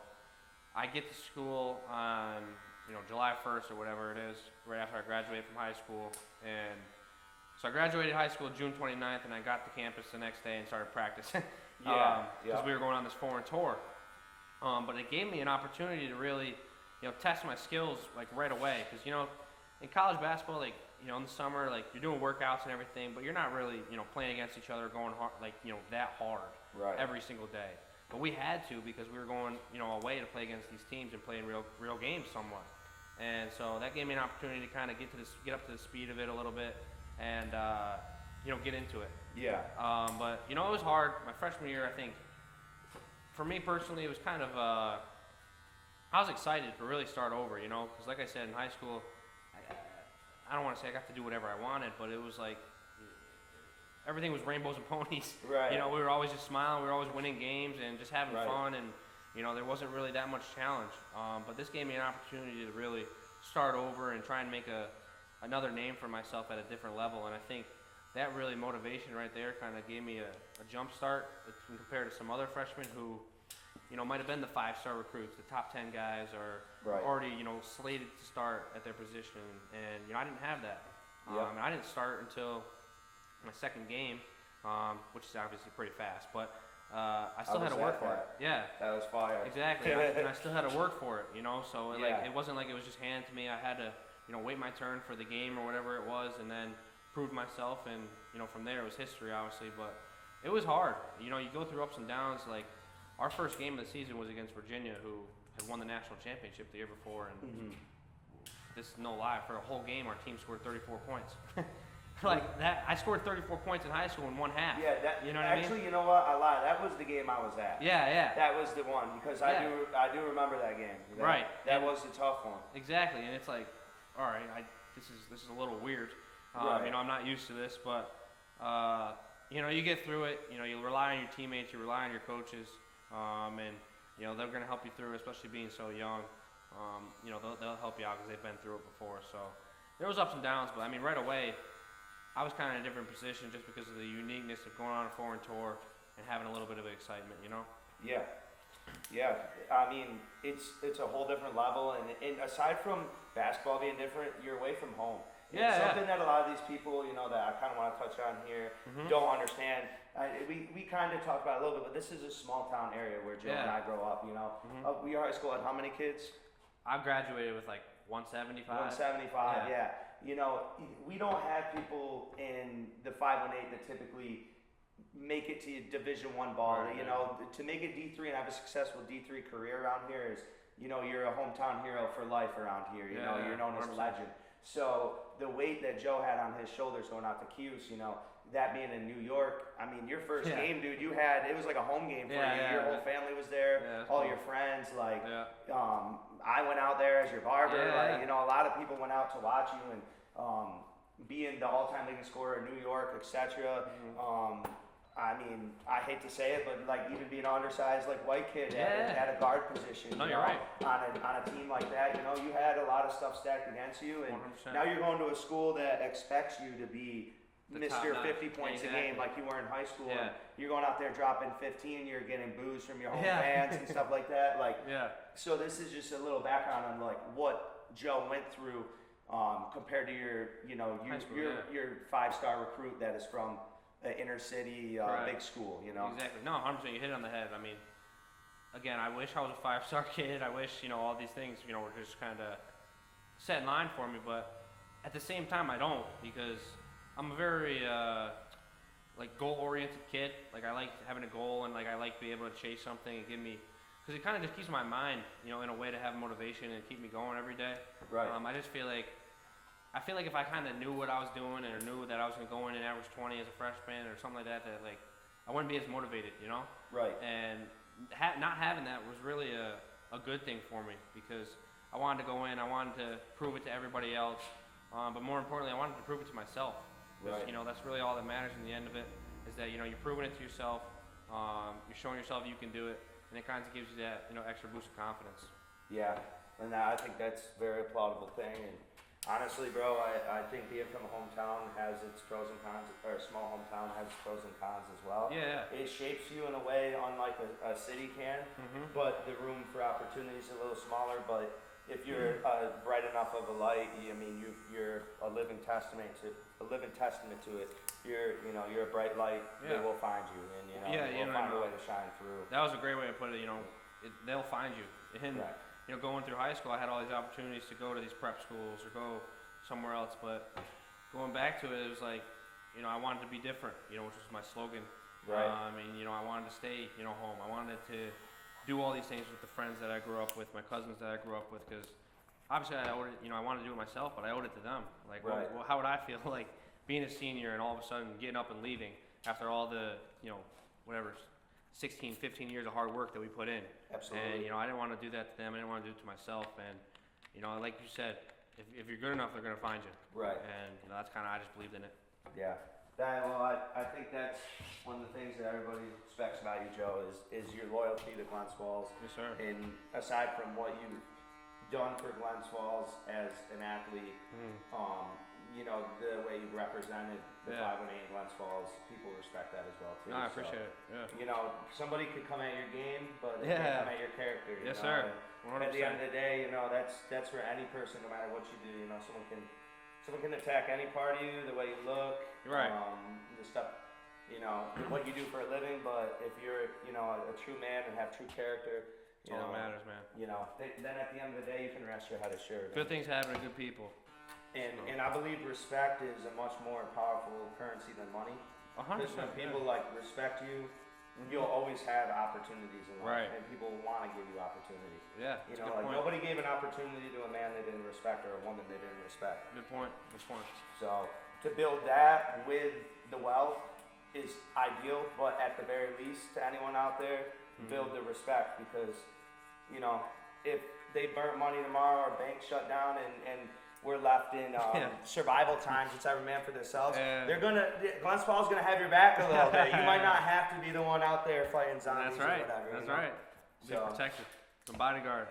I get to school on July 1st or whatever it is, right after I graduated from high school. And so I graduated high school June 29th, and I got to campus the next day and started practicing. Because we were going on this foreign tour. But it gave me an opportunity to really, test my skills like right away. Because in college basketball, like in the summer, like you're doing workouts and everything, but you're not really playing against each other, going hard, like that hard every single day. But we had to because we were going away to play against these teams and playing real games somewhat. And so that gave me an opportunity to kind of get up to the speed of it a little bit, and get into it. Yeah. But it was hard. My freshman year, I think, for me personally, it was kind of I was excited to really start over, because like I said, in high school, I don't want to say I got to do whatever I wanted, but it was like everything was rainbows and ponies. Right. We were always just smiling, we were always winning games and just having fun, and there wasn't really that much challenge. But this gave me an opportunity to really start over and try and make another name for myself at a different level, and I think that really motivation right there kind of gave me a jump start compared to some other freshmen who might have been the 5-star recruits, the top 10 guys, or already slated to start at their position, and I didn't have that. And I didn't start until my second game, which is obviously pretty fast, but I still had to work for it. Yeah, that was fire. Exactly. And I still had to work for it, so it wasn't like it was just handed to me. I had to wait my turn for the game or whatever it was, and then prove myself, and from there it was history, obviously. But it was hard. You go through ups and downs. Like our first game of the season was against Virginia, who had won the national championship the year before, and this is no lie, for a whole game our team scored 34 points. Like that, I scored 34 points in high school in one half. Yeah, that, you know what I mean? Actually, you know what? I lied. That was the game I was at. Yeah. That was the one, because I do remember that game. That was a tough one. Exactly, and it's like, all right, this is a little weird. I'm not used to this, but you get through it. You rely on your teammates, you rely on your coaches, and they're going to help you through, especially being so young. They'll help you out because they've been through it before. So there was ups and downs, but right away, I was kind of in a different position just because of the uniqueness of going on a foreign tour and having a little bit of excitement. Yeah. It's a whole different level, and aside from basketball being different, you're away from home. Something that a lot of these people, that I kind of want to touch on here, don't understand. We kind of talked about it a little bit, but this is a small town area where Joe and I grow up. Your high school had how many kids? I graduated with like 175. 175, yeah. We don't have people in the 518 that typically make it to Division I ball. To make a D3 and have a successful D3 career around here is, you're a hometown hero for life around here. You're known as a legend. So the weight that Joe had on his shoulders going out to CUSE, that being in New York, I mean, your first Yeah. game, dude, it was like a home game for Yeah, you. yeah, Your yeah. whole family was there, Yeah, that's all cool. your friends, like, Yeah. I went out there as your barber, Yeah, like, yeah. you know, a lot of people went out to watch you, and being the all-time leading scorer in New York, etc. I mean, I hate to say it, but like even being an undersized like white kid at a guard position, No, you you're know, right. on a team like that, you know, you had a lot of stuff stacked against you, and 100%. now you're going to a school that expects you to be The Mr. top 50 notch. points a Exactly. game like you were in high school. Yeah. And you're going out there dropping 15, you're getting boos from your home Yeah. fans and stuff like that. Like, Yeah. so this is just a little background on like what Joe went through compared to High school, your 5-star recruit that is from an inner city big school, you know. Exactly. No, 100%. You hit it on the head. I mean, again, I wish I was a 5-star kid. I wish, all these things, were just kind of set in line for me. But at the same time, I don't, because I'm a very like goal-oriented kid. Like I like having a goal, and like I like being able to chase something and give me, because it kind of just keeps my mind, in a way to have motivation and keep me going every day. Right. I just feel like if I kind of knew what I was doing and knew that I was going to go in and average 20 as a freshman or something like that, like I wouldn't be as motivated, Right. And not having that was really a good thing for me, because I wanted to go in, I wanted to prove it to everybody else, but more importantly, I wanted to prove it to myself. Because, Right. that's really all that matters in the end of it, is that, you're proving it to yourself, you're showing yourself you can do it, and it kind of gives you that, extra boost of confidence. Yeah, and I think that's a very applaudable thing. And honestly, bro, I think being from a hometown has its pros and cons, or a small hometown has its pros and cons as well. Yeah. It shapes you in a way unlike a city can, but the room for opportunity is a little smaller. But if you're bright enough of a light, you're a living testament to it. You're a bright light. They Yeah. will find you, and they'll find a way to shine through. That was a great way to put it. They'll find you. And Right. going through high school, I had all these opportunities to go to these prep schools or go somewhere else. But going back to it, it was like, I wanted to be different. Which was my slogan. Right. I wanted to stay, home. I wanted to do all these things with the friends that I grew up with, my cousins that I grew up with, because obviously I owed it. I wanted to do it myself, but I owed it to them. Like, Right. how would I feel like being a senior and all of a sudden getting up and leaving after all the, whatever, 16, 15 years of hard work that we put in. Absolutely. And, I didn't want to do that to them. I didn't want to do it to myself. And, like you said, if you're good enough, they're going to find you. Right. And that's kind of, I just believed in it. Yeah. I think that's one of the things that everybody respects about you, Joe, is your loyalty to Glens Falls. Yes, sir. And aside from what you've done for Glens Falls as an athlete, the way you represented the Yeah. 518 Glens Falls, people respect that as well too. No, I So, appreciate it. Yeah. somebody could come at your game, but they Yeah. can't come at your character. you Yes, know? sir. And at the end of the day, that's for any person, no matter what you do. Someone can attack any part of you, the way you look, You're right. the stuff, what you do for a living. But if you're, a true man and have true character, That's all that matters, man. then at the end of the day, you can rest your head assured. Good things happen to good people. And I believe respect is a much more powerful currency than money. 100%. Because when people respect you, you'll always have opportunities in life, Right. and people want to give you opportunity. Yeah. That's a good point. Nobody gave an opportunity to a man they didn't respect or a woman they didn't respect. Good point. Good point. So to build that with the wealth is ideal, but at the very least, to anyone out there, build the respect, because if they burnt money tomorrow or bank shut down and we're left in survival times, it's every man for themselves. Glens Falls is gonna have your back a little bit. You might not have to be the one out there fighting zombies. That's right. Or whatever. That's right. Be protected. Some bodyguard.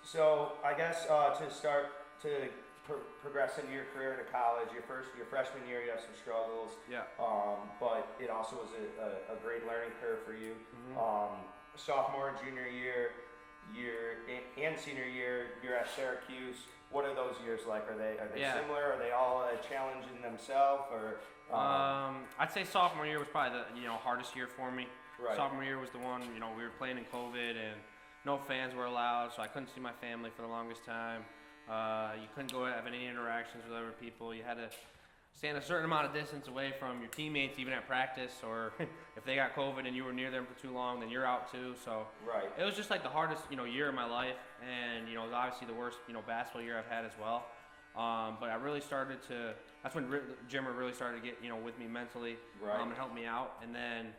So I guess to start to progress into your career into college, your freshman year, you have some struggles. Yeah. But it also was a great learning curve for you. Sophomore and junior year, and senior year, you're at Syracuse. What are those years like? Are they similar? Are they all a challenge in themselves? Or I'd say sophomore year was probably the hardest year for me. Right. Sophomore year was the one, we were playing in COVID and no fans were allowed, so I couldn't see my family for the longest time. You couldn't go have any interactions with other people. You had to stand a certain amount of distance away from your teammates, even at practice, or if they got COVID and you were near them for too long, then you're out too. So right. It was just like the hardest, year of my life, and it was obviously the worst, basketball year I've had as well. But I really started to. That's when Jimmer really started to get with me mentally, and help me out. And then,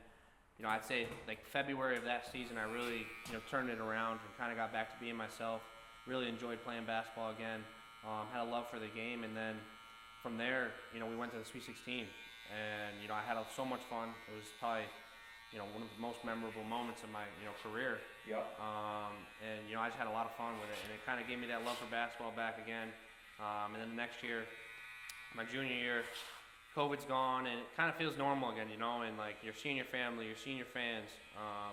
I'd say like February of that season, I really turned it around and kind of got back to being myself. Really enjoyed playing basketball again. Had a love for the game, and then from there, we went to the Sweet 16, and I had so much fun. It was probably one of the most memorable moments of my career. Yep. And I just had a lot of fun with it, and it kind of gave me that love for basketball back again. And then the next year, my junior year, COVID's gone, and it kind of feels normal again, and like you're seeing your family, you're seeing your fans,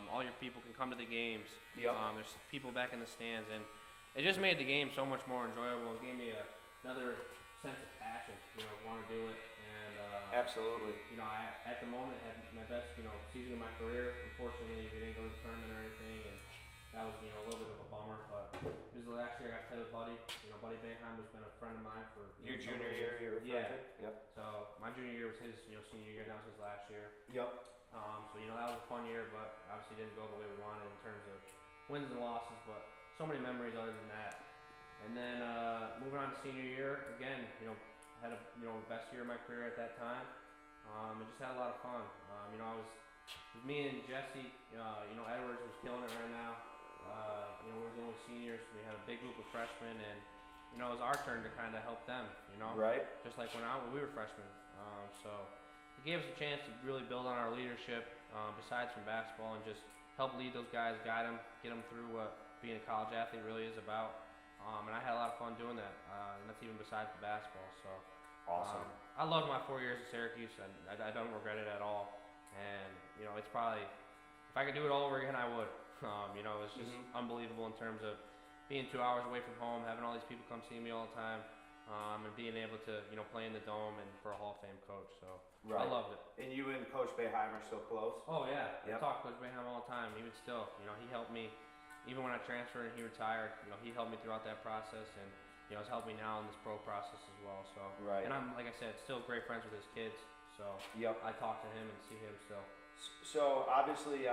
all your people can come to the games. Yep. There's people back in the stands, and it just made the game so much more enjoyable. It gave me another sense of passion, want to do it. And absolutely. I at the moment had my best season of my career. Unfortunately, we didn't go to the tournament or anything, and that was a little bit of a bummer. But it was the last year I got to play with Buddy. Buddy Boeheim has been a friend of mine for your junior year. You're referring to? Yep. So my junior year was his senior year. That was his last year. Yep. So that was a fun year, but obviously didn't go the way we wanted in terms of wins and losses. But so many memories other than that. And then moving on to senior year, again, had a best year of my career at that time. And just had a lot of fun. I was with me and Jesse. Edwards was killing it right now. We were the only seniors. We had a big group of freshmen, and it was our turn to kind of help them. Right. Just like when we were freshmen. So it gave us a chance to really build on our leadership, besides from basketball, and just help lead those guys, guide them, get them through what being a college athlete really is about. And I had a lot of fun doing that, and that's even besides the basketball. So awesome. I loved my 4 years at Syracuse, and I don't regret it at all. And it's probably, if I could do it all over again, I would. It's just unbelievable in terms of being 2 hours away from home, having all these people come see me all the time, and being able to play in the Dome and for a Hall of Fame coach. So I loved it. And you and Coach Boeheim are so close. Oh yeah, Yep. I talk to Coach Boeheim all the time. Even still, he helped me. Even when I transferred and he retired, he helped me throughout that process, and has helped me now in this pro process as well. So Right. and I'm, like I said, still great friends with his kids. So Yep. I talk to him and see him still. So obviously,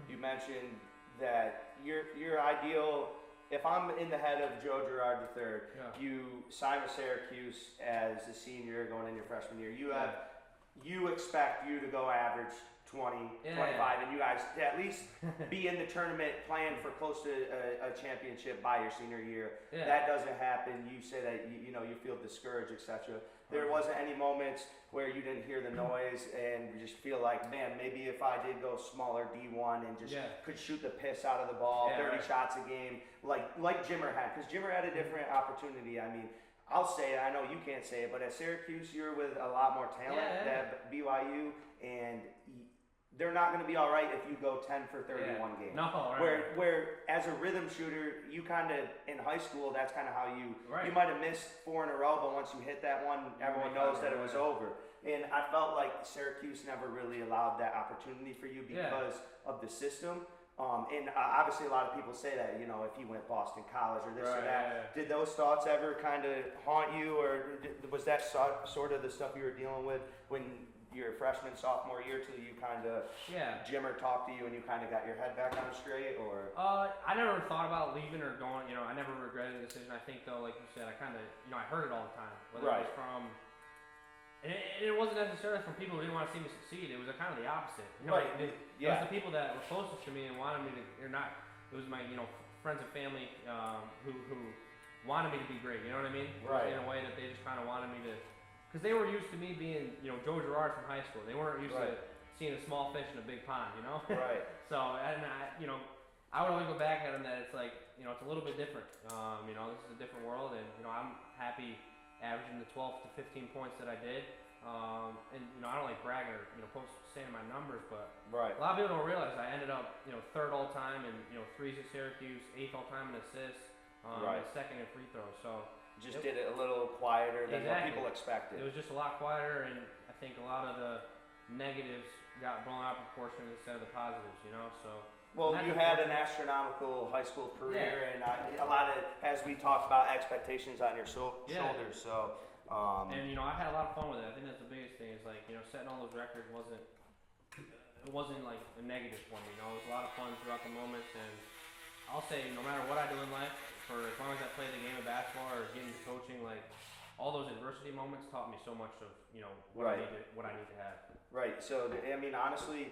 you mentioned that your ideal. If I'm in the head of Joe Girard III, you sign with Syracuse as a senior going in your freshman year. You expect you to go average 20, 25, and you guys to at least be in the tournament playing for close to a championship by your senior year. Yeah. That doesn't happen. You say that you feel discouraged, etc. There wasn't any moments where you didn't hear the noise and you just feel like, man, maybe if I did go smaller D1 and just could shoot the piss out of the ball, 30 shots a game, like Jimmer had, because Jimmer had a different opportunity. I mean, I'll say it, I know you can't say it, but at Syracuse, you're with a lot more talent than BYU, and they're not going to be all right if you go 10 for 31 games. No, right. Where as a rhythm shooter, you kind of, in high school, that's kind of how you might have missed 4 in a row, but once you hit that one, everyone knows that it was over. And I felt like Syracuse never really allowed that opportunity for you because of the system. And obviously a lot of people say that, if you went Boston College or this or that. Did those thoughts ever kind of haunt you, or was that sort of the stuff you were dealing with when your freshman, sophomore year till you kind of Jimmer talked to you and you kind of got your head back on straight, or? I never thought about leaving or going. I never regretted the decision. I think though, like you said, I kind of I heard it all the time, whether it was from. And it wasn't necessarily from people who didn't want to see me succeed. It was kind of the opposite. It was the people that were closest to me and wanted me to, or not. It was my friends and family who wanted me to be great. You know what I mean? Right. In a way that they just kind of wanted me to. Because they were used to me being, Joe Girard from high school. They weren't used to seeing a small fish in a big pond, Right. So, and I would always go back at them that it's like, it's a little bit different. This is a different world, and, I'm happy averaging the 12 to 15 points that I did. And, I don't like bragging or, saying my numbers, but a lot of people don't realize I ended up, 3rd all time in, 3s at Syracuse, 8th all time in assists, and 2nd in free throws. So, just did it a little quieter than what people expected. It was just a lot quieter, and I think a lot of the negatives got blown out of proportion instead of the positives, So. Well, you had an astronomical high school career, and a lot of, as we talked about, expectations on your shoulders. So. And I had a lot of fun with it. I think that's the biggest thing. Is like setting all those records wasn't like a negative for me. It was a lot of fun throughout the moments, and I'll say no matter what I do in life. for as long as I played the game of basketball or getting into coaching, like all those adversity moments taught me so much of what Right. I need to have. Right. So I mean, honestly,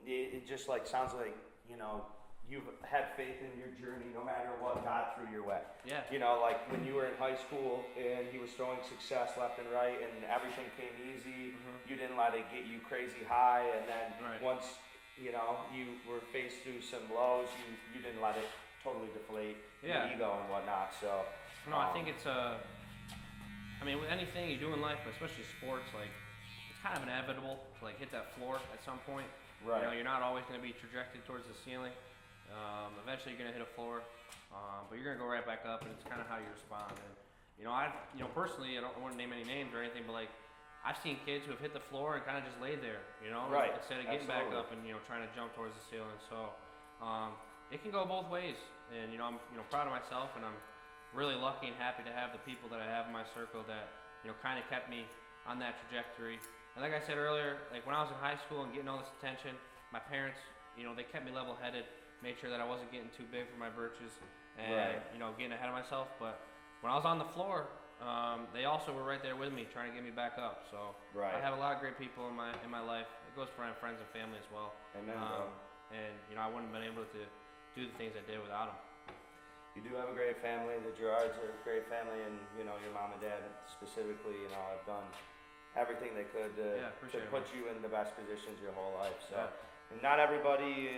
it just like sounds like you've had faith in your journey no matter what got through your way. Yeah. Like when you were in high school and he was throwing success left and right and everything came easy, you didn't let it get you crazy high, and then once you were faced through some lows, you didn't let it totally deflate your ego and whatnot. So no, I think it's I mean, with anything you do in life, but especially sports, like it's kind of inevitable to like hit that floor at some point. Right. You're not always going to be trajected towards the ceiling. Eventually you're going to hit a floor, but you're going to go right back up, and it's kind of how you respond. And I personally, I don't want to name any names or anything, but like I've seen kids who have hit the floor and kind of just laid there, Right. instead of getting back up and trying to jump towards the ceiling. So it can go both ways, and I'm proud of myself, and I'm really lucky and happy to have the people that I have in my circle that kind of kept me on that trajectory. And like I said earlier, like when I was in high school and getting all this attention, my parents, they kept me level-headed, made sure that I wasn't getting too big for my britches and getting ahead of myself. But when I was on the floor, they also were right there with me, trying to get me back up. So I have a lot of great people in my life. It goes for my friends and family as well. Amen, bro. And I wouldn't have been able to do the things I did without them. You do have a great family. The Girards are a great family, and your mom and dad specifically, have done everything they could to put you in the best positions your whole life. So, and not everybody,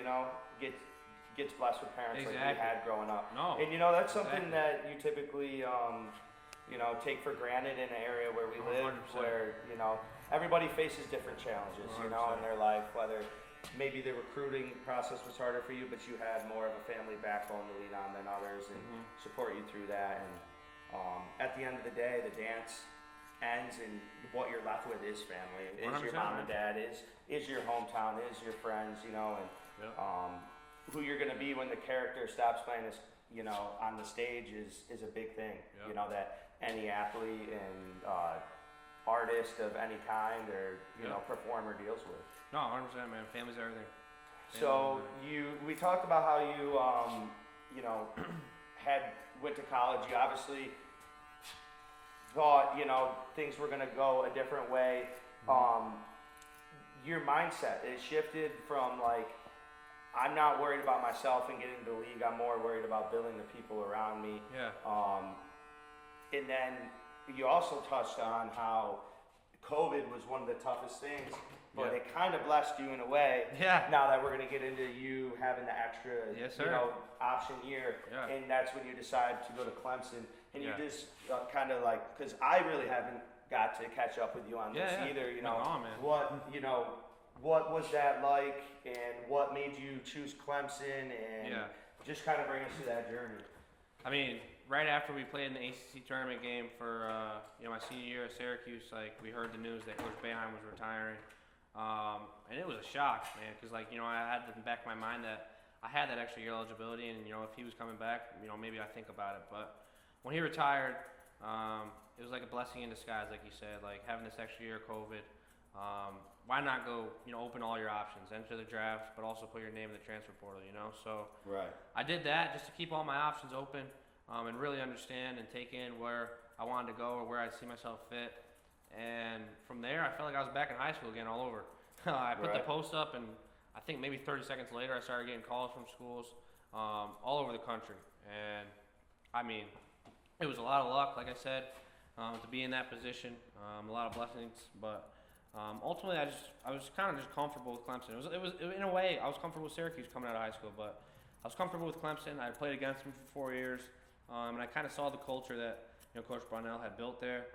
gets blessed with parents like you had growing up. No. And that's something that you typically, take for granted in an area where we live, 100%. where everybody faces different challenges, in their life, whether. Maybe the recruiting process was harder for you, but you had more of a family backbone to lean on than others and support you through that. And at the end of the day, the dance ends, and what you're left with is family. Is your mom and dad, is your hometown, is your friends, and who you're going to be when the character stops playing this, on the stage is a big thing. That any athlete and artist of any kind or performer deals with. No, 100%, man. Family's everything. So we talked about how you went to college. You obviously thought things were going to go a different way. Your mindset is shifted from like, I'm not worried about myself and getting to the league. I'm more worried about building the people around me. Yeah. And then you also touched on how COVID was one of the toughest things, but it kind of blessed you in a way. Yeah. Now that we're going to get into you having the extra, option year, and that's when you decide to go to Clemson, and you just kind of like, because I really haven't got to catch up with you on this either. What was that like, and what made you choose Clemson, and just kind of bring us to that journey. I mean, right after we played in the ACC tournament game for my senior year at Syracuse, like we heard the news that Coach Boeheim was retiring, and it was a shock, man, because I had in the back of my mind that I had that extra year eligibility, and if he was coming back, maybe I think about it. But when he retired, it was like a blessing in disguise, like you said, like having this extra year of COVID. Why not go, open all your options, enter the draft, but also put your name in the transfer portal, So I did that just to keep all my options open, and really understand and take in where I wanted to go or where I'd see myself fit. And from there, I felt like I was back in high school again all over. I put the post up, and I think maybe 30 seconds later, I started getting calls from schools all over the country. And, I mean, it was a lot of luck, like I said, to be in that position, a lot of blessings, but ultimately, I was kind of just comfortable with Clemson. It was in a way, I was comfortable with Syracuse coming out of high school, but I was comfortable with Clemson. I played against them for 4 years, and I kind of saw the culture that Coach Brownell had built there.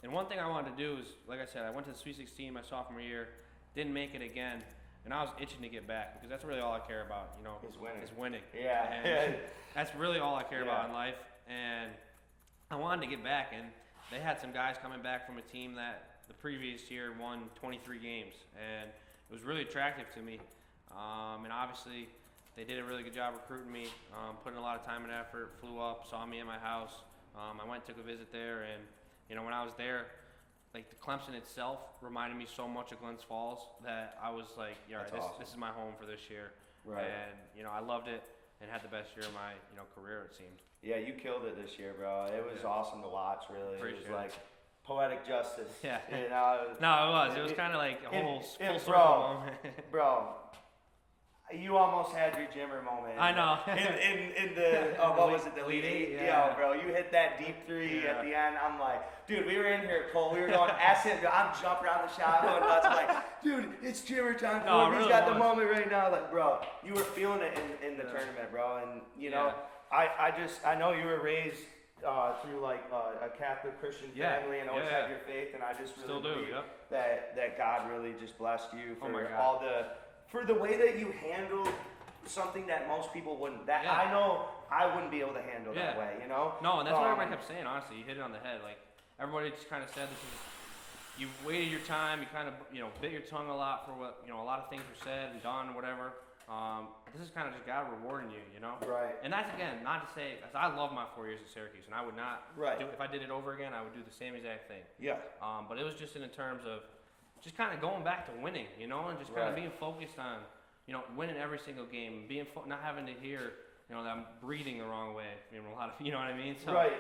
And one thing I wanted to do is, like I said, I went to the Sweet 16 my sophomore year, didn't make it again, and I was itching to get back because that's really all I care about. Is winning. Yeah. And that's really all I care about in life, and I wanted to get back, and they had some guys coming back from a team that the previous year won 23 games, and it was really attractive to me. And obviously, they did a really good job recruiting me, putting a lot of time and effort, flew up, saw me at my house. I went and took a visit there, and when I was there, like the Clemson itself reminded me so much of Glens Falls that I was like, this is my home for this year. And I loved it. and had the best year of my career, it seemed. Yeah, you killed it this year, bro. It was awesome to watch, really. Appreciate it was like poetic justice. Yeah. You know, It was kind of like a whole full circle bro, moment. bro, you almost had your Jimmer moment. I know. in the what was it, the Elite Eight? Yeah. Yo, bro, you hit that deep three at the end. I'm like, dude, we were in here, Cole. We were going, ask him. I'm jumping around the shot, going nuts. I'm like, dude, it's Jimmer time. No, He's really got the was. moment right now. Like, bro, you were feeling it in the tournament, bro. And you know, I know you were raised through like a Catholic Christian family and always had your faith, and I just really Still do, believe that God really just blessed you for God. for the way that you handled something that most people wouldn't. I know I wouldn't be able to handle that way, you know? No, and that's what everybody kept saying, honestly. You hit it on the head. Like, everybody just kind of said you waited your time, you kind of, bit your tongue a lot for what, a lot of things were said and done, whatever. This is kind of just God rewarding you, you know? Right. And that's, again, not to say, cause I love my 4 years at Syracuse, and I would not if I did it over again, I would do the same exact thing. Yeah. But it was just in terms of just kind of going back to winning, and just kind of being focused on, winning every single game, not having to hear, that I'm breathing the wrong way, a lot of, you know what I mean? So, right.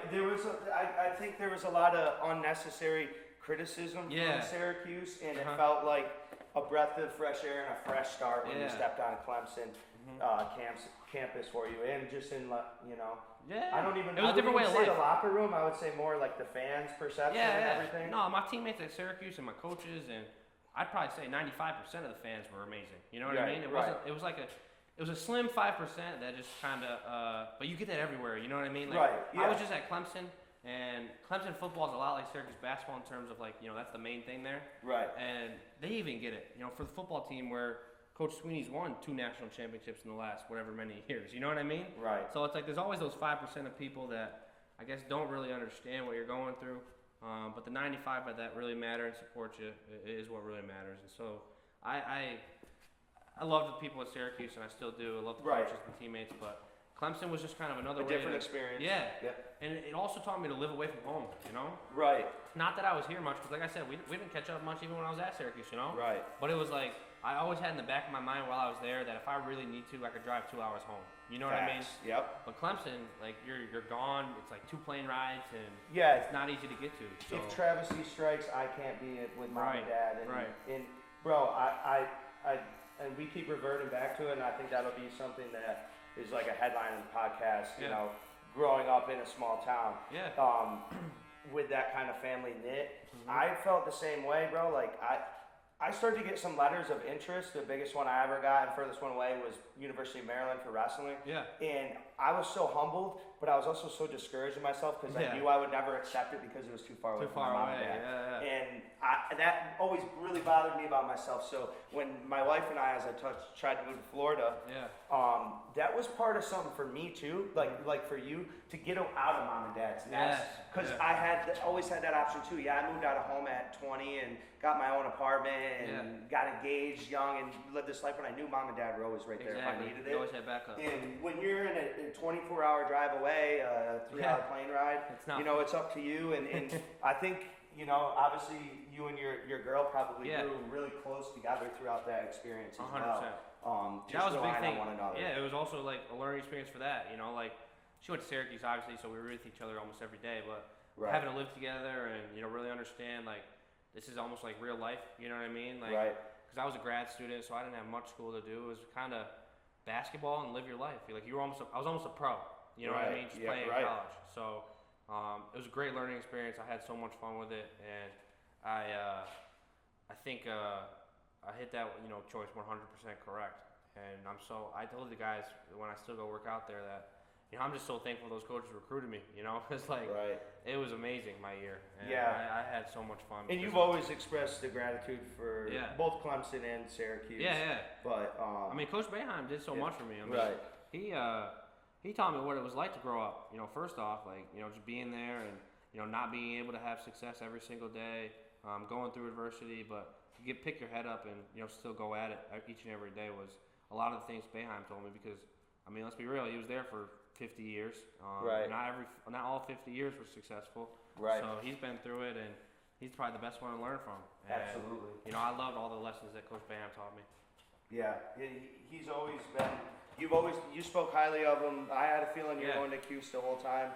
I think there was a lot of unnecessary criticism from Syracuse, and it felt like a breath of fresh air and a fresh start when you stepped on Clemson campus for you, and just in, I don't even. It was a different way of life. The locker room, I would say more like the fans' perception and everything. No, my teammates at Syracuse and my coaches, and I'd probably say 95% of the fans were amazing. You know what I mean? It wasn't. It was like it was a slim 5% that just kind of. But you get that everywhere. You know what I mean? Like, I was just at Clemson, and Clemson football is a lot like Syracuse basketball in terms of like that's the main thing there. Right. And they even get it. For the football team where Coach Sweeney's won 2 national championships in the last whatever many years. You know what I mean? Right. So it's like there's always those 5% of people that I guess don't really understand what you're going through. But the 95 that really matter and support you is what really matters. And so I love the people at Syracuse, and I still do. I love the coaches and teammates, but Clemson was just kind of another way different experience. Yeah. And it also taught me to live away from home, Right. Not that I was here much, because like I said, we didn't catch up much even when I was at Syracuse, Right. But it was like, I always had in the back of my mind while I was there that if I really need to, I could drive 2 hours home. You know what I mean? Yep. But Clemson, like you're gone. It's like 2 plane rides, and it's not easy to get to. So. If travesty strikes, I can't be it with mom and dad. And, and bro, and we keep reverting back to it, and I think that'll be something that is like a headline in the podcast. You know, growing up in a small town. Yeah. With that kind of family knit, I felt the same way, bro. Like I started to get some letters of interest. The biggest one I ever got and furthest one away was University of Maryland for wrestling. Yeah. And I was so humbled, but I was also so discouraged in myself because I knew I would never accept it because it was too far away from my mom and dad. And that always really bothered me about myself. So when my wife and I, as I tried to move to Florida, that was part of something for me too, like for you to get out of mom and dad's nest. Because I always had that option too. Yeah, I moved out of home at 20 and got my own apartment and got engaged young and lived this life when I knew mom and dad were always right there if I needed it. You always had backup. And when you're in a 24-hour drive away, a 3-hour plane ride, it's up to you. And I think, obviously you and your girl probably grew really close together throughout that experience as 100%. well. That was a big thing. On one another. Yeah, it was also like a learning experience for that. Like she went to Syracuse, obviously, so we were with each other almost every day. But having to live together and really understand like this is almost like real life. You know what I mean? Like, because I was a grad student, so I didn't have much school to do. It was kind of basketball and live your life. Like I was almost a pro. You know what I mean? Just playing in college. So it was a great learning experience. I had so much fun with it, and I think I hit that choice 100% correct. And I told the guys when I still go work out there that I'm just so thankful those coaches recruited me. It's like it was amazing my year. And I had so much fun. And you've always expressed the gratitude for both Clemson and Syracuse. Yeah. But I mean, Coach Boeheim did so much for me. I mean, he taught me what it was like to grow up. First off, like just being there and not being able to have success every single day, going through adversity, but to pick your head up and still go at it each and every day was a lot of the things Boeheim told me. Because I mean, let's be real, he was there for 50 years. Not all 50 years were successful. So he's been through it, and he's probably the best one to learn from. And, absolutely. I loved all the lessons that Coach Boeheim taught me. Yeah, he's always been. You spoke highly of him. I had a feeling you were going to CUSE the whole time.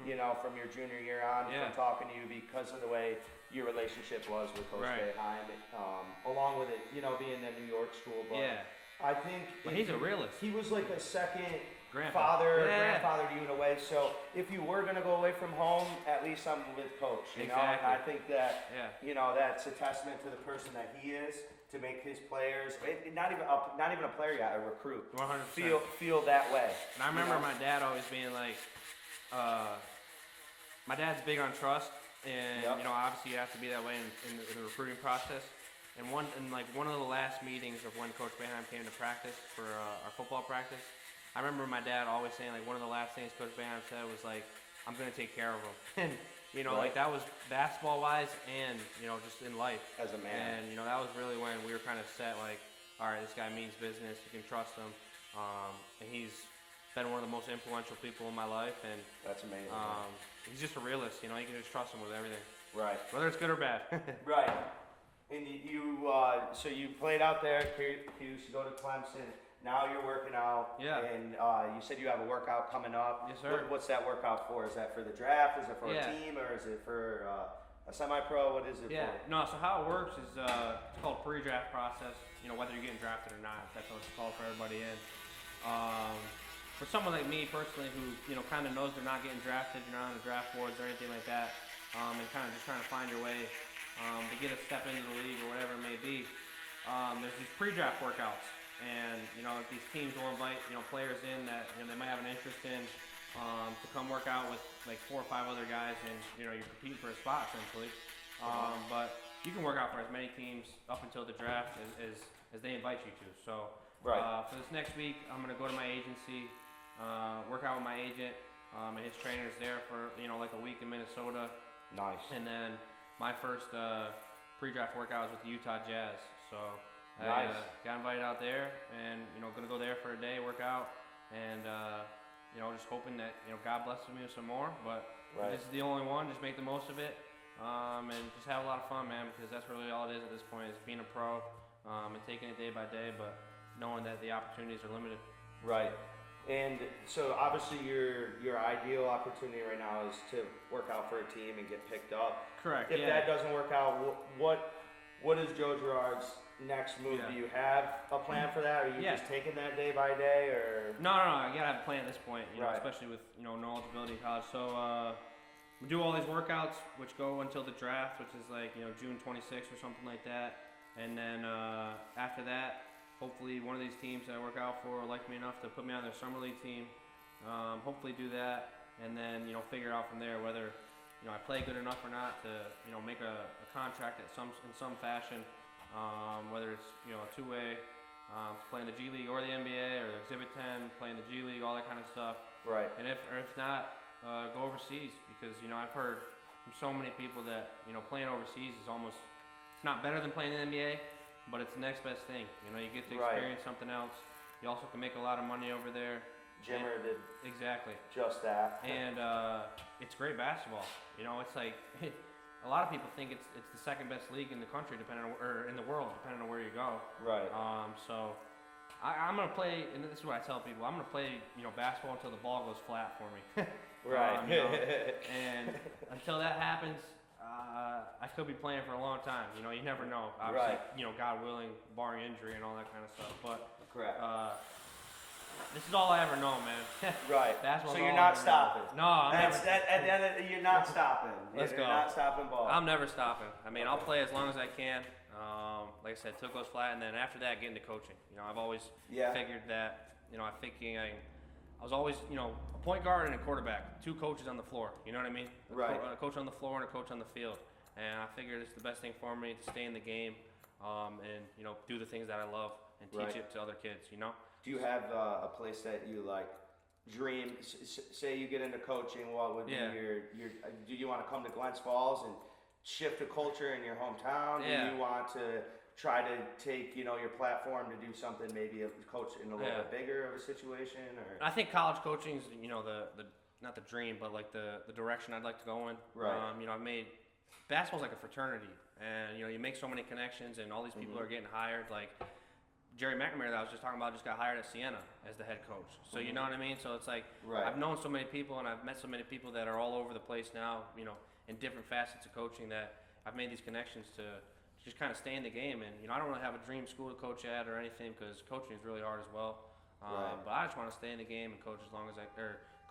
You know, from your junior year on, from talking to you because of the way your relationship was with Coach Boeheim, along with it, you know, being a New York school. But I think he's a realist. He was like a second grandfather to you in a way. So if you were going to go away from home, at least I'm with Coach. You know, and I think that you know that's a testament to the person that he is. To make his players, not even a player yet, a recruit, 100% feel that way. And I remember my dad always being like, my dad's big on trust, and you know, obviously you have to be that way in the recruiting process. And one of the last meetings of when Coach Boeheim came to practice for our football practice, I remember my dad always saying like one of the last things Coach Boeheim said was like, "I'm gonna take care of him." And you know, like that was basketball-wise and, you know, just in life. As a man. And, you know, that was really when we were kind of set, like, all right, this guy means business. You can trust him. And he's been one of the most influential people in my life. And that's amazing. He's just a realist. You know, you can just trust him with everything. Right. Whether it's good or bad. Right. And so you played out there at CUSE, you go to Clemson. Now you're working out, and you said you have a workout coming up. Yes, sir. What's that workout for? Is that for the draft? Is it for a team, or is it for a semi-pro? What is it for? No, so how it works is it's called pre-draft process, you know, whether you're getting drafted or not. That's what it's called for everybody in. For someone like me personally who, you know, kind of knows they're not getting drafted, you're not on the draft boards or anything like that, and kind of just trying to find your way to get a step into the league or whatever it may be, there's these pre-draft workouts. And, you know, these teams will invite, you know, players in that, you know, they might have an interest in to come work out with like 4 or 5 other guys, and, you know, you're competing for a spot essentially. But you can work out for as many teams up until the draft as they invite you to. So for this next week, I'm going to go to my agency, work out with my agent, and his trainer's there for, you know, like a week in Minnesota. Nice. And then my first pre-draft workout was with the Utah Jazz. So nice. I got invited out there, and, you know, gonna go there for a day, work out, and you know, just hoping that, you know, God blesses me with some more. But this is the only one. Just make the most of it, and just have a lot of fun, man. Because that's really all it is at this point, is being a pro, and taking it day by day, but knowing that the opportunities are limited. Right. And so obviously your ideal opportunity right now is to work out for a team and get picked up. Correct. If that doesn't work out, what is Joe Girard's next move? Do you have a plan for that? Or are you just taking that day by day, or? No. I gotta have a plan at this point. You know, especially with, you know, no eligibility in college. So we do all these workouts, which go until the draft, which is like, you know, June 26th or something like that. And then after that, hopefully one of these teams that I work out for will like me enough to put me on their summer league team. Hopefully do that, and then, you know, figure out from there whether, you know, I play good enough or not to, you know, make a contract in some fashion. Whether it's, you know, a two-way, playing the G League or the NBA, or the Exhibit 10, playing the G League, all that kind of stuff. Right. And if not, go overseas, because, you know, I've heard from so many people that, you know, playing overseas is almost, it's not better than playing in the NBA, but it's the next best thing. You know, you get to experience something else. You also can make a lot of money over there. Jimmer did exactly just that. And it's great basketball. You know, it's like a lot of people think it's the second best league in the country, or in the world, depending on where you go. Right. So I'm gonna play, and this is what I tell people: I'm gonna play, you know, basketball until the ball goes flat for me. Right. You know, and until that happens, I could be playing for a long time. You know, you never know. Obviously, you know, God willing, barring injury and all that kind of stuff. But this is all I ever know, man. Right. Basketball's so you're not stopping. No, I'm never. At the end of, you're not stopping. Let's go. You're not stopping ball. I'm never stopping. I mean, I'll play as long as I can. Like I said, till it goes flat, and then after that, get into coaching. You know, I've always figured that. You know, I was always, you know, a point guard and a quarterback, 2 coaches on the floor. You know what I mean? A coach on the floor and a coach on the field. And I figured it's the best thing for me to stay in the game, and, you know, do the things that I love and teach it to other kids. You know. Do you have a place that you like dream? Say you get into coaching, what would be your? Do you want to come to Glens Falls and shift the culture in your hometown? Yeah. Do you want to try to take, you know, your platform to do something, maybe a coach in a little bit bigger of a situation? Or I think college coaching is, you know, the not the dream, but like the direction I'd like to go in. Right. You know, I've made basketball's like a fraternity, and, you know, you make so many connections, and all these people are getting hired. Like, Jerry McNamara that I was just talking about just got hired at Siena as the head coach. So you know what I mean? So it's like I've known so many people and I've met so many people that are all over the place now, you know, in different facets of coaching that I've made these connections to just kind of stay in the game. And, you know, I don't really have a dream school to coach at or anything because coaching is really hard as well. But I just want to stay in the game and coach as long as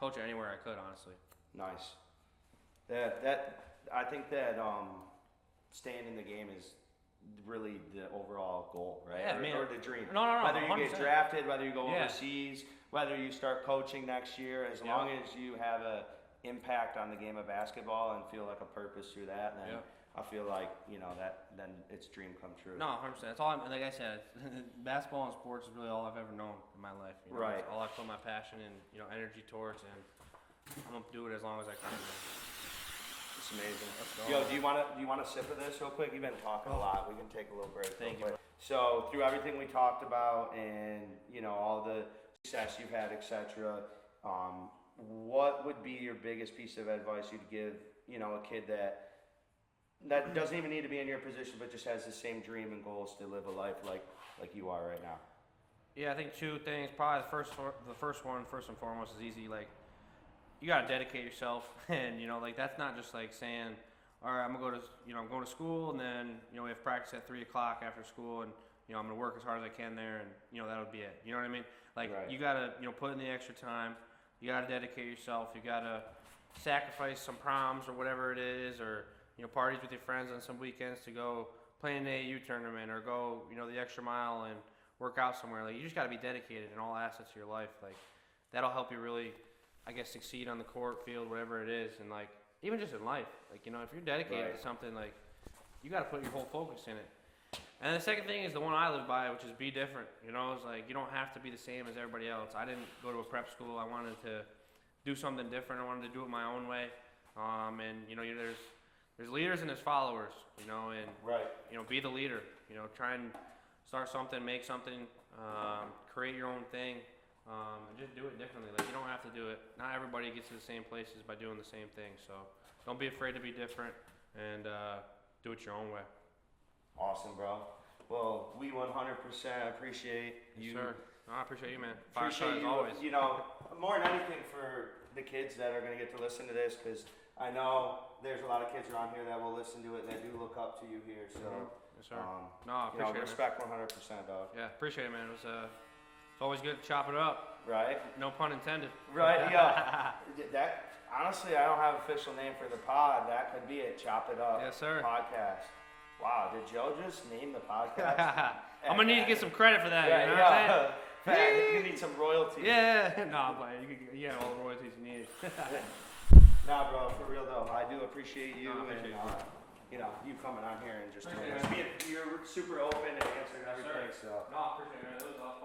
coach anywhere I could, honestly. Nice. I think that staying in the game is really the overall goal, right? Yeah, or the dream. No. Whether you 100%. get drafted, whether you go overseas, whether you start coaching next year, as long as you have an impact on the game of basketball and feel like a purpose through that, then I feel like, you know, then it's dream come true. No, 100%. That's all. Like I said, basketball and sports is really all I've ever known in my life. You know? It's all I put my passion and, you know, energy towards, and I'm gonna do it as long as I can. It's amazing. Yo, do you want to sip of this real quick? You've been talking a lot. We can take a little break. Thank you. So through everything we talked about, and you know all the success you've had, etc. What would be your biggest piece of advice you'd give, you know, a kid that doesn't even need to be in your position, but just has the same dream and goals to live a life like you are right now? Yeah, I think two things. Probably the first one, first and foremost, is easy. Like, you gotta dedicate yourself, and you know, like that's not just like saying, all right, I'm going to school, and then you know we have practice at 3 o'clock after school, and you know I'm gonna work as hard as I can there, and you know that'll be it. You know what I mean? Like you gotta put in the extra time. You gotta dedicate yourself. You gotta sacrifice some proms or whatever it is, or you know parties with your friends on some weekends to go play in an AAU tournament or go the extra mile and work out somewhere. Like you just gotta be dedicated in all assets of your life. Like that'll help you really, I guess, succeed on the court, field, whatever it is, and like even just in life, like if you're dedicated to something, like you got to put your whole focus in it. And the second thing is the one I live by, which is be different. It's like you don't have to be the same as everybody else. I didn't go to a prep school. I wanted to do something different. I wanted to do it my own way. And there's leaders and there's followers. And be the leader. Try and start something, make something, create your own thing. And just do it differently. Like you don't have to do it. Not everybody gets to the same places by doing the same thing. So don't be afraid to be different and do it your own way. Awesome, bro. Well, we 100% appreciate you. Yes, sir. No, I appreciate you, man. Appreciate you, always. More than anything for the kids that are going to get to listen to this, because I know there's a lot of kids around here that will listen to it and that do look up to you here. So, yes, sir. I appreciate it. Respect 100%, dog. Yeah, appreciate it, man. It's always good to chop it up. Right. No pun intended. Right, yeah. That honestly, I don't have an official name for the pod. That could be it. Chop It Up. Yes, sir. Podcast. Wow, did Joe just name the podcast? I'm gonna need to get some credit for that. Yeah, you know what I'm saying? You're gonna need some royalties. Yeah. No, but you get all the royalties you need. Nah, bro, for real though, I do appreciate you No, you coming on here and just doing this. You're super open and answering everything. So. No, I appreciate it, man. It was awesome.